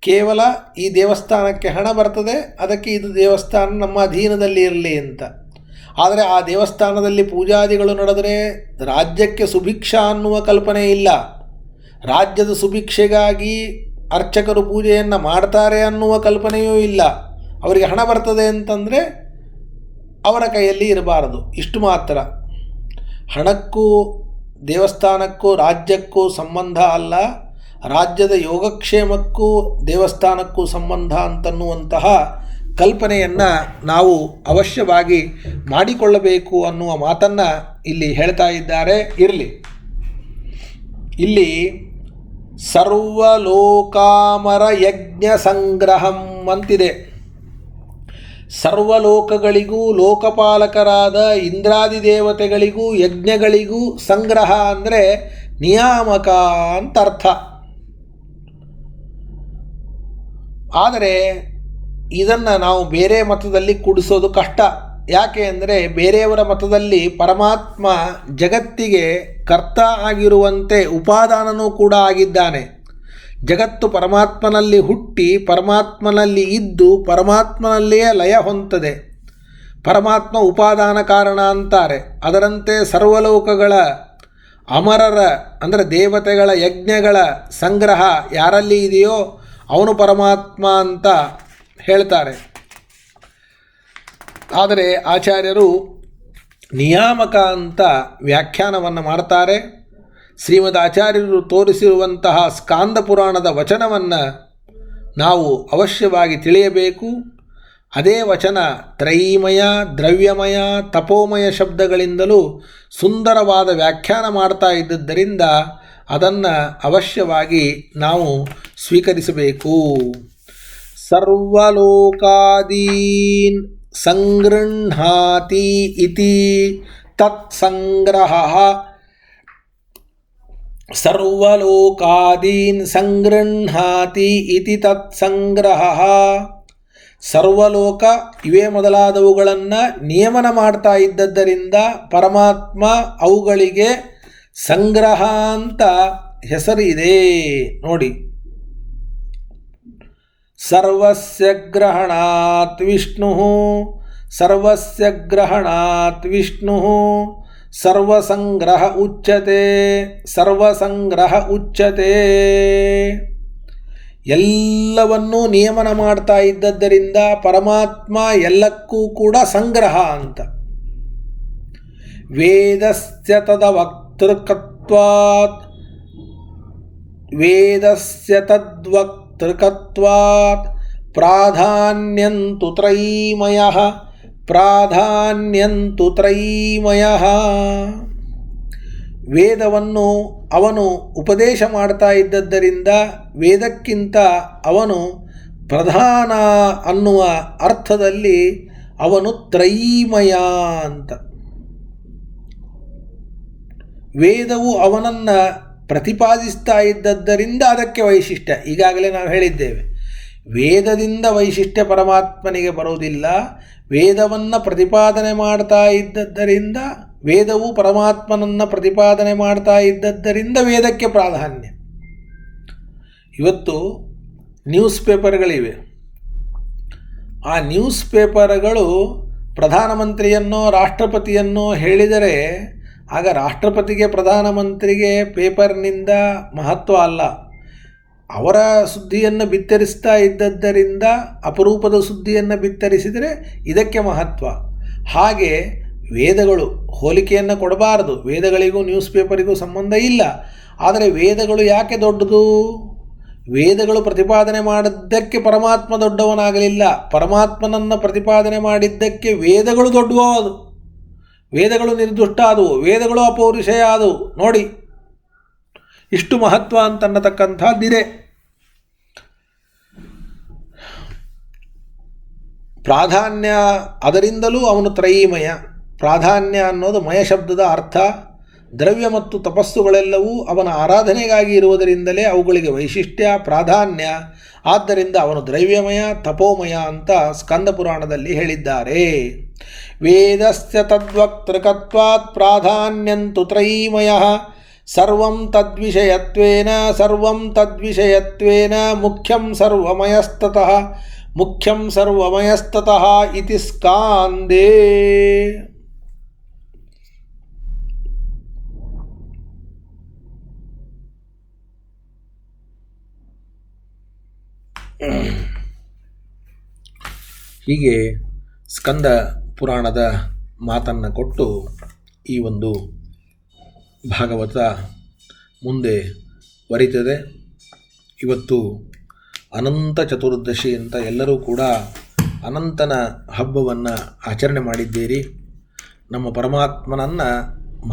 ಕೇವಲ ಈ ದೇವಸ್ಥಾನಕ್ಕೆ ಹಣ ಬರ್ತದೆ, ಅದಕ್ಕೆ ಇದು ದೇವಸ್ಥಾನ ನಮ್ಮ ಅಧೀನದಲ್ಲಿ ಇರಲಿ ಅಂತ. ಆದರೆ ಆ ದೇವಸ್ಥಾನದಲ್ಲಿ ಪೂಜಾದಿಗಳು ನಡೆದರೆ ರಾಜ್ಯಕ್ಕೆ ಸುಭಿಕ್ಷಾ ಅನ್ನುವ ಕಲ್ಪನೆ ಇಲ್ಲ. ರಾಜ್ಯದ ಸುಭಿಕ್ಷೆಗಾಗಿ ಅರ್ಚಕರು ಪೂಜೆಯನ್ನು ಮಾಡ್ತಾರೆ ಅನ್ನುವ ಕಲ್ಪನೆಯೂ ಇಲ್ಲ. ಅವರಿಗೆ ಹಣ ಬರ್ತದೆ ಅಂತಂದರೆ ಅವರ ಕೈಯಲ್ಲಿ ಇರಬಾರದು. ಇಷ್ಟು ಮಾತ್ರ. ಹಣಕ್ಕೂ ದೇವಸ್ಥಾನಕ್ಕೂ ರಾಜ್ಯಕ್ಕೂ ಸಂಬಂಧ ಅಲ್ಲ, ರಾಜ್ಯದ ಯೋಗಕ್ಷೇಮಕ್ಕೂ ದೇವಸ್ಥಾನಕ್ಕೂ ಸಂಬಂಧ ಅಂತನ್ನುವಂತಹ ಕಲ್ಪನೆಯನ್ನು ನಾವು ಅವಶ್ಯವಾಗಿ ಮಾಡಿಕೊಳ್ಳಬೇಕು ಅನ್ನುವ ಮಾತನ್ನು ಇಲ್ಲಿ ಹೇಳ್ತಾ ಇದ್ದಾರೆ. ಇರಲಿ, ಇಲ್ಲಿ ಸರ್ವಲೋಕಾಮರ ಯಜ್ಞ ಸಂಗ್ರಹಂ ಅಂತಿದೆ. ಸರ್ವಲೋಕಗಳಿಗೂ ಲೋಕಪಾಲಕರಾದ ಇಂದ್ರಾದಿ ದೇವತೆಗಳಿಗೂ ಯಜ್ಞಗಳಿಗೂ ಸಂಗ್ರಹ ಅಂದರೆ ನಿಯಾಮಕ ಅಂತ ಅರ್ಥ. ಆದರೆ ಇದನ್ನು ನಾವು ಬೇರೆ ಮತದಲ್ಲಿ ಕೂಡಿಸೋದು ಕಷ್ಟ. ಯಾಕೆ ಅಂದರೆ ಬೇರೆಯವರ ಮತದಲ್ಲಿ ಪರಮಾತ್ಮ ಜಗತ್ತಿಗೆ ಕರ್ತ ಆಗಿರುವಂತೆ ಉಪಾದಾನನೂ ಕೂಡ ಆಗಿದ್ದಾನೆ. ಜಗತ್ತು ಪರಮಾತ್ಮನಲ್ಲಿ ಹುಟ್ಟಿ ಪರಮಾತ್ಮನಲ್ಲಿ ಇದ್ದು ಪರಮಾತ್ಮನಲ್ಲಿಯೇ ಲಯ ಹೊಂದದೆ. ಪರಮಾತ್ಮ ಉಪಾದಾನ ಕಾರಣ ಅಂತಾರೆ. ಅದರಂತೆ ಸರ್ವಲೋಕಗಳ ಅಮರರ ಅಂದರೆ ದೇವತೆಗಳ ಯಜ್ಞಗಳ ಸಂಗ್ರಹ ಯಾರಲ್ಲಿ ಇದೆಯೋ ಅವನು ಪರಮಾತ್ಮ ಅಂತ ಹೇಳ್ತಾರೆ. ಆದರೆ ಆಚಾರ್ಯರು ನಿಯಾಮಕ ಅಂತ ವ್ಯಾಖ್ಯಾನವನ್ನು ಮಾಡ್ತಾರೆ. ಶ್ರೀಮದ್ ಆಚಾರ್ಯರು ತೋರಿಸಿರುವಂತಹ ಸ್ಕಾಂದ ಪುರಾಣದ ವಚನವನ್ನು ನಾವು ಅವಶ್ಯವಾಗಿ ತಿಳಿಯಬೇಕು. ಅದೇ ವಚನ ತ್ರಯೀಮಯ, ದ್ರವ್ಯಮಯ, ತಪೋಮಯ ಶಬ್ದಗಳಿಂದಲೂ ಸುಂದರವಾದ ವ್ಯಾಖ್ಯಾನ ಮಾಡ್ತಾ ಇದ್ದುದರಿಂದ ಅದನ್ನು ಅವಶ್ಯವಾಗಿ ನಾವು ಸ್ವೀಕರಿಸಬೇಕು. ಸರ್ವಲೋಕಾದೀನ್ ಸಂಗೃಹಾತಿ ಇತಿ ತತ್ಸಂಗ್ರಹಃ. ಸರ್ವಲೋಕಾದೀನ್ ಸಂಗೃಹಾತಿ ಇತಿ ತತ್ಸಂಗ್ರಹಃ. ಸರ್ವಲೋಕ ಇವೇ ಮೊದಲಾದವುಗಳನ್ನು ನಿಯಮನ ಮಾಡ್ತಾ ಇದ್ದದ್ದರಿಂದ ಪರಮಾತ್ಮ ಅವುಗಳಿಗೆ ಸಂಗ್ರಹ ಅಂತ ಹೆಸರಿದೆ. ನೋಡಿ, ಸರ್ವಸ್ಯ ಗ್ರಹಣಾತ್ ವಿಷ್ಣು, ಸರ್ವಸ್ಯ ಗ್ರಹಣಾತ್ ವಿಷ್ಣು, ಸರ್ವಸಂಗ್ರಹ ಉಚ್ಯತೆ, ಸರ್ವಸಂಗ್ರಹ ಉಚ್ಯತೆ. ಎಲ್ಲವನ್ನೂ ನಿಯಮನ ಮಾಡ್ತಾ ಇದ್ದದ್ದರಿಂದ ಪರಮಾತ್ಮ ಎಲ್ಲಕ್ಕೂ ಕೂಡ ಸಂಗ್ರಹ ಅಂತ. ವೇದಸ್ಯ ತದ್ವಕ್ತೃಕತ್ವಾತ್, ವೇದಸ್ಯ ತದ್ವಕ್ತೃಕತ್ವಾತ್ ಪ್ರಾಧಾನ್ಯಂತು ತ್ರಯೀಮಯಃ, ಪ್ರಾಧಾನ್ಯಂತು ತ್ರಯೀಮಯಃ. ವೇದವನ್ನು ಅವನು ಉಪದೇಶ ಮಾಡ್ತಾ ಇದ್ದದ್ದರಿಂದ ವೇದಕ್ಕಿಂತ ಅವನು ಪ್ರಧಾನ ಅನ್ನುವ ಅರ್ಥದಲ್ಲಿ ಅವನು ತ್ರಯೀಮಯ ಅಂತ. ವೇದವು ಅವನನ್ನು ಪ್ರತಿಪಾದಿಸ್ತಾ ಇದ್ದದ್ದರಿಂದ ಅದಕ್ಕೆ ವೈಶಿಷ್ಟ್ಯ. ಈಗಾಗಲೇ ನಾವು ಹೇಳಿದ್ದೇವೆ, ವೇದದಿಂದ ವೈಶಿಷ್ಟ್ಯ ಪರಮಾತ್ಮನಿಗೆ ಬರುವುದಿಲ್ಲ. ವೇದವನ್ನು ಪ್ರತಿಪಾದನೆ ಮಾಡ್ತಾ ಇದ್ದದ್ದರಿಂದ, ವೇದವು ಪರಮಾತ್ಮನನ್ನು ಪ್ರತಿಪಾದನೆ ಮಾಡ್ತಾ ಇದ್ದದ್ದರಿಂದ ವೇದಕ್ಕೆ ಪ್ರಾಧಾನ್ಯ. ಇವತ್ತು ನ್ಯೂಸ್ ಪೇಪರ್ಗಳಿವೆ. ಆ ನ್ಯೂಸ್ ಪೇಪರ್ಗಳು ಪ್ರಧಾನಮಂತ್ರಿಯನ್ನೋ ರಾಷ್ಟ್ರಪತಿಯನ್ನೋ ಹೇಳಿದರೆ ಆಗ ರಾಷ್ಟ್ರಪತಿಗೆ ಪ್ರಧಾನಮಂತ್ರಿಗೆ ಪೇಪರ್ನಿಂದ ಮಹತ್ವ ಅಲ್ಲ. ಅವರ ಸುದ್ದಿಯನ್ನು ಬಿತ್ತರಿಸ್ತಾ ಇದ್ದದ್ದರಿಂದ ಅಪರೂಪದ ಸುದ್ದಿಯನ್ನು ಬಿತ್ತರಿಸಿದರೆ ಇದಕ್ಕೆ ಮಹತ್ವ. ಹಾಗೆ ವೇದಗಳು ಹೋಲಿಕೆಯನ್ನು ಕೊಡಬಾರದು. ವೇದಗಳಿಗೂ ನ್ಯೂಸ್ ಪೇಪರಿಗೂ ಸಂಬಂಧ ಇಲ್ಲ. ಆದರೆ ವೇದಗಳು ಯಾಕೆ ದೊಡ್ಡದು? ವೇದಗಳು ಪ್ರತಿಪಾದನೆ ಮಾಡಿದ್ದಕ್ಕೆ ಪರಮಾತ್ಮ ದೊಡ್ಡವನಾಗಲಿಲ್ಲ. ಪರಮಾತ್ಮನನ್ನು ಪ್ರತಿಪಾದನೆ ಮಾಡಿದ್ದಕ್ಕೆ ವೇದಗಳು ದೊಡ್ಡವು. ವೇದಗಳು ನಿರ್ದುಷ್ಟ ಆದವು, ವೇದಗಳು ಅಪೌರುಷಯ ಆದವು. ನೋಡಿ, ಇಷ್ಟು ಮಹತ್ವ ಅಂತನ್ನತಕ್ಕಂಥದ್ದಿದೆ. ಪ್ರಾಧಾನ್ಯ, ಅದರಿಂದಲೂ ಅವನು ತ್ರಯೀಮಯ. ಪ್ರಾಧಾನ್ಯ ಅನ್ನೋದು ಮಯ ಶಬ್ದದ ಅರ್ಥ. ದ್ರವ್ಯ ಮತ್ತು ತಪಸ್ಸುಗಳೆಲ್ಲವೂ ಅವನ ಆರಾಧನೆಗಾಗಿ ಇರುವುದರಿಂದಲೇ ಅವುಗಳಿಗೆ ವೈಶಿಷ್ಟ್ಯ, ಪ್ರಾಧಾನ್ಯ. ಆದ್ದರಿಂದ ಅವನು ದ್ರವ್ಯಮಯ, ತಪೋಮಯ ಅಂತ ಸ್ಕಂದ ಪುರಾಣದಲ್ಲಿ ಹೇಳಿದ್ದಾರೆ. ವೇದಸ್ಯ ತದ್ವಕ್ತೃಕತ್ವಾತ್ ಪ್ರಾಧಾನ್ಯಂತು ತ್ರಯೀಮಯಃ ಸರ್ವಂ ತದ್ವಿಷಯತ್ವೇನ ಮುಖ್ಯಂ ಸರ್ವಮಯಸ್ತತಃ ಇತಿ ಸ್ಕಾಂದೇ. ಹೀಗೆ ಸ್ಕಂದ ಪುರಾಣದ ಮಾತನ್ನು ಕೊಟ್ಟು ಈ ಒಂದು ಭಾಗವತ ಮುಂದೆ ವರಿತದೆ. ಇವತ್ತು ಅನಂತ ಚತುರ್ದಶಿ ಅಂತ ಎಲ್ಲರೂ ಕೂಡ ಅನಂತನ ಹಬ್ಬವನ್ನು ಆಚರಣೆ ಮಾಡಿದ್ದೀರಿ. ನಮ್ಮ ಪರಮಾತ್ಮನನ್ನು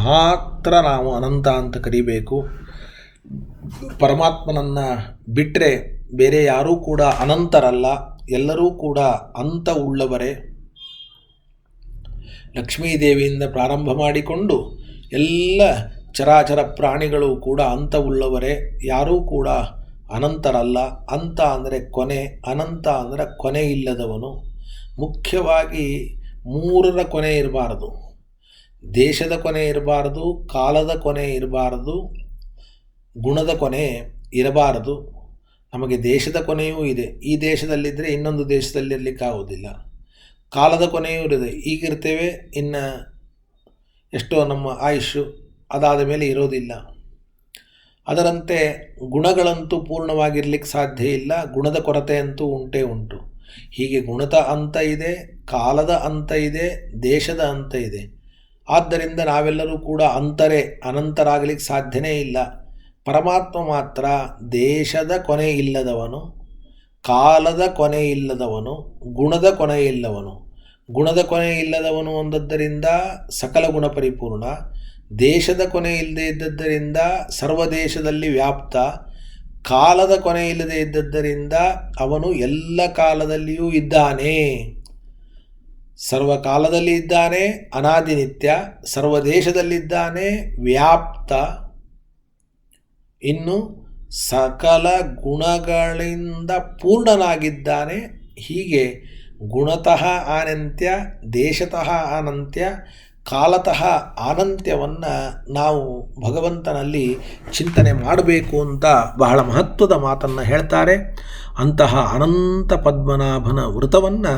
ಮಾತ್ರ ನಾವು ಅನಂತ ಅಂತ ಕರಿಬೇಕು. ಪರಮಾತ್ಮನನ್ನು ಬಿಟ್ಟರೆ ಬೇರೆ ಯಾರೂ ಕೂಡ ಅನಂತರಲ್ಲ, ಎಲ್ಲರೂ ಕೂಡ ಅಂತ ಉಳ್ಳವರೇ. ಲಕ್ಷ್ಮೀದೇವಿಯಿಂದ ಪ್ರಾರಂಭ ಮಾಡಿಕೊಂಡು ಎಲ್ಲ ಚರಾಚರ ಪ್ರಾಣಿಗಳು ಕೂಡ ಅಂತವುಳ್ಳವರೇ, ಯಾರೂ ಕೂಡ ಅನಂತರಲ್ಲ. ಅಂತ ಅಂದರೆ ಕೊನೆ, ಅನಂತ ಅಂದರೆ ಕೊನೆ ಇಲ್ಲದವನು. ಮುಖ್ಯವಾಗಿ ಮೂರರ ಕೊನೆ ಇರಬಾರದು. ದೇಶದ ಕೊನೆ ಇರಬಾರದು, ಕಾಲದ ಕೊನೆ ಇರಬಾರದು, ಗುಣದ ಕೊನೆ ಇರಬಾರದು. ನಮಗೆ ದೇಶದ ಕೊನೆಯೂ ಇದೆ, ಈ ದೇಶದಲ್ಲಿದ್ದರೆ ಇನ್ನೊಂದು ದೇಶದಲ್ಲಿ ಇರಲಿಕ್ಕಾಗೋದಿಲ್ಲ. ಕಾಲದ ಕೊನೆಯೂ ಇದೆ, ಈಗಿರ್ತೇವೆ, ಇನ್ನು ಎಷ್ಟೋ ನಮ್ಮ ಆಯುಷ್ಯು ಅದಾದ ಮೇಲೆ ಇರೋದಿಲ್ಲ. ಅದರಂತೆ ಗುಣಗಳಂತೂ ಪೂರ್ಣವಾಗಿರ್ಲಿಕ್ಕೆ ಸಾಧ್ಯ ಇಲ್ಲ, ಗುಣದ ಕೊರತೆ ಅಂತೂ ಉಂಟೇ ಉಂಟು. ಹೀಗೆ ಗುಣದ ಅಂತ ಇದೆ, ಕಾಲದ ಅಂತ ಇದೆ, ದೇಶದ ಅಂತ ಇದೆ. ಆದ್ದರಿಂದ ನಾವೆಲ್ಲರೂ ಕೂಡ ಅನಂತರಾಗಲಿಕ್ಕೆ ಸಾಧ್ಯನೇ ಇಲ್ಲ. ಪರಮಾತ್ಮ ಮಾತ್ರ ದೇಶದ ಕೊನೆ ಇಲ್ಲದವನು, ಕಾಲದ ಕೊನೆ ಇಲ್ಲದವನು, ಗುಣದ ಕೊನೆ ಇಲ್ಲವನು. ಗುಣದ ಕೊನೆ ಇಲ್ಲದವನು ಅಂದದ್ದರಿಂದ ಸಕಲ ಗುಣ ಪರಿಪೂರ್ಣ. ದೇಶದ ಕೊನೆ ಇಲ್ಲದೆ ಇದ್ದದ್ದರಿಂದ ಸರ್ವದೇಶದಲ್ಲಿ ವ್ಯಾಪ್ತ. ಕಾಲದ ಕೊನೆ ಇಲ್ಲದೆ ಇದ್ದದ್ದರಿಂದ ಅವನು ಎಲ್ಲ ಕಾಲದಲ್ಲಿಯೂ ಇದ್ದಾನೆ. ಸರ್ವಕಾಲದಲ್ಲಿ ಇದ್ದಾನೆ, ಅನಾದಿನಿತ್ಯ. ಸರ್ವದೇಶದಲ್ಲಿದ್ದಾನೆ, ವ್ಯಾಪ್ತ. ಇನ್ನು ಸಕಲ ಗುಣಗಳಿಂದ ಪೂರ್ಣನಾಗಿದ್ದಾನೆ. ಹೀಗೆ ಗುಣತಃ ಅನಂತ್ಯ, ದೇಶತಃ ಅನಂತ್ಯ, ಕಾಲತಃ ಅನಂತ್ಯವನ್ನು ನಾವು ಭಗವಂತನಲ್ಲಿ ಚಿಂತನೆ ಮಾಡಬೇಕು ಅಂತ ಬಹಳ ಮಹತ್ವದ ಮಾತನ್ನು ಹೇಳ್ತಾರೆ. ಅಂತಹ ಅನಂತ ಪದ್ಮನಾಭನ ವೃತವನ್ನು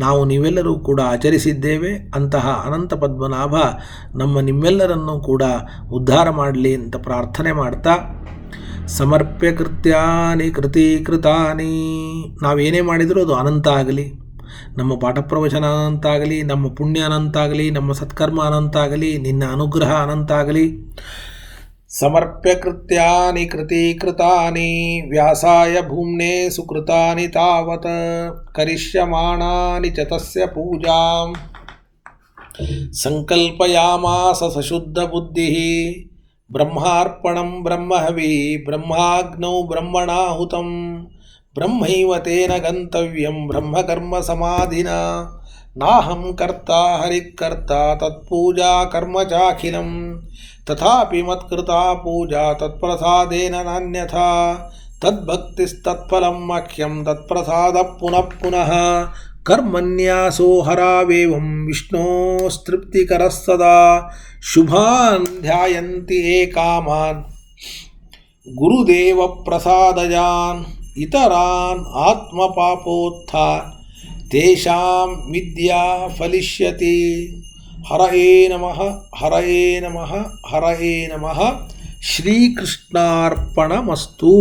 ನಾವು ನೀವೆಲ್ಲರೂ ಕೂಡ ಆಚರಿಸಿದ್ದೇವೆ. ಅಂತಹ ಅನಂತ ಪದ್ಮನಾಭ ನಿಮ್ಮೆಲ್ಲರನ್ನೂ ಕೂಡ ಉದ್ಧಾರ ಮಾಡಲಿ ಅಂತ ಪ್ರಾರ್ಥನೆ ಮಾಡ್ತಾ, ಸಮರ್ಪ್ಯ ಕೃತ್ಯಾನಿ ಕೃತೀಕೃತಾನಿ, ನಾವೇನೇ ಮಾಡಿದರೂ ಅದು ಅನಂತ ಆಗಲಿ. ನಮ್ಮ ಪಾಠ ಪ್ರವಚನ ಅನಂತ ಆಗಲಿ, ನಮ್ಮ ಪುಣ್ಯ ಅನಂತ ಆಗಲಿ, ನಮ್ಮ ಸತ್ಕರ್ಮ ಅನಂತ ಆಗಲಿ, ನಿನ್ನ ಅನುಗ್ರಹ ಅನಂತ ಆಗಲಿ. ಸಮರ್ಪ್ಯ ಕೃತ್ಯಾನಿ ಕೃತೀಕೃತಾನಿ ವ್ಯಾಸಾಯ ಭೂಮ್ನೆ ಸುಕೃತಾನಿ ತಾವತ್ ಕರಿಷ್ಯಮಾಣಾನಿ ಚ ತಸ್ಯ ಪೂಜಾಂ ಸಂಕಲ್ಪಯಾಮಾಸ ಸಶುದ್ಧ ಬುದ್ಧಿಃ ಬ್ರಹ್ಮಾರ್ಪಣಂ ಬ್ರಹ್ಮಹವಿ ಬ್ರಹ್ಮಾಗ್ನೌ ಬ್ರಹ್ಮಣಾಹುತಂ ಬ್ರಹ್ಮೈವ ತೇನ ಗಂತವ್ಯಂ ಬ್ರಹ್ಮಕರ್ಮ ಸಮಾಧಿನ ನಾಹಂ ಕರ್ತಾ ಹರಿಕರ್ತಾ ತತ್ಪೂಜಾ ಕರ್ಮ ಚಾಖಿಲಂ ತಥಾಪಿ ಮತ್ಕೃತಾ ಪೂಜಾ ತತ್ಪ್ರಸಾದೇನ ನಾನ್ಯಥಾ ತದ್ಭಕ್ತಿಸ್ತತ್ಫಲಂ ಮಹ್ಯಂ ತತ್ಪ್ರಸಾದ ಪುನಃ ಪುನಃ ಕರ್ಮನ್ಯಾಸೋ ಹರಾವೇವಂ ವಿಷ್ಣೋಸ್ತೃಪ್ತಿಕರಃ ಸದಾ ಶುಭಾನ್ ಧ್ಯಾಯಂತಿ ಯೇ ಕಾಮಾನ್ ಗುರುದೇವ ಪ್ರಸಾದಜಾನ್ ಇತರಾನ್ ಆತ್ಮಪಾಪೋತ್ಥ ತೇಷಾಂ ವಿದ್ಯಾ ಫಲಿಷ್ಯತಿ. ಹರಯೇ ನಮಃ, ಹರಯೇ ನಮಃ, ಹರಯೇ ನಮಃ. ಶ್ರೀಕೃಷ್ಣಾರ್ಪಣಮಸ್ತು.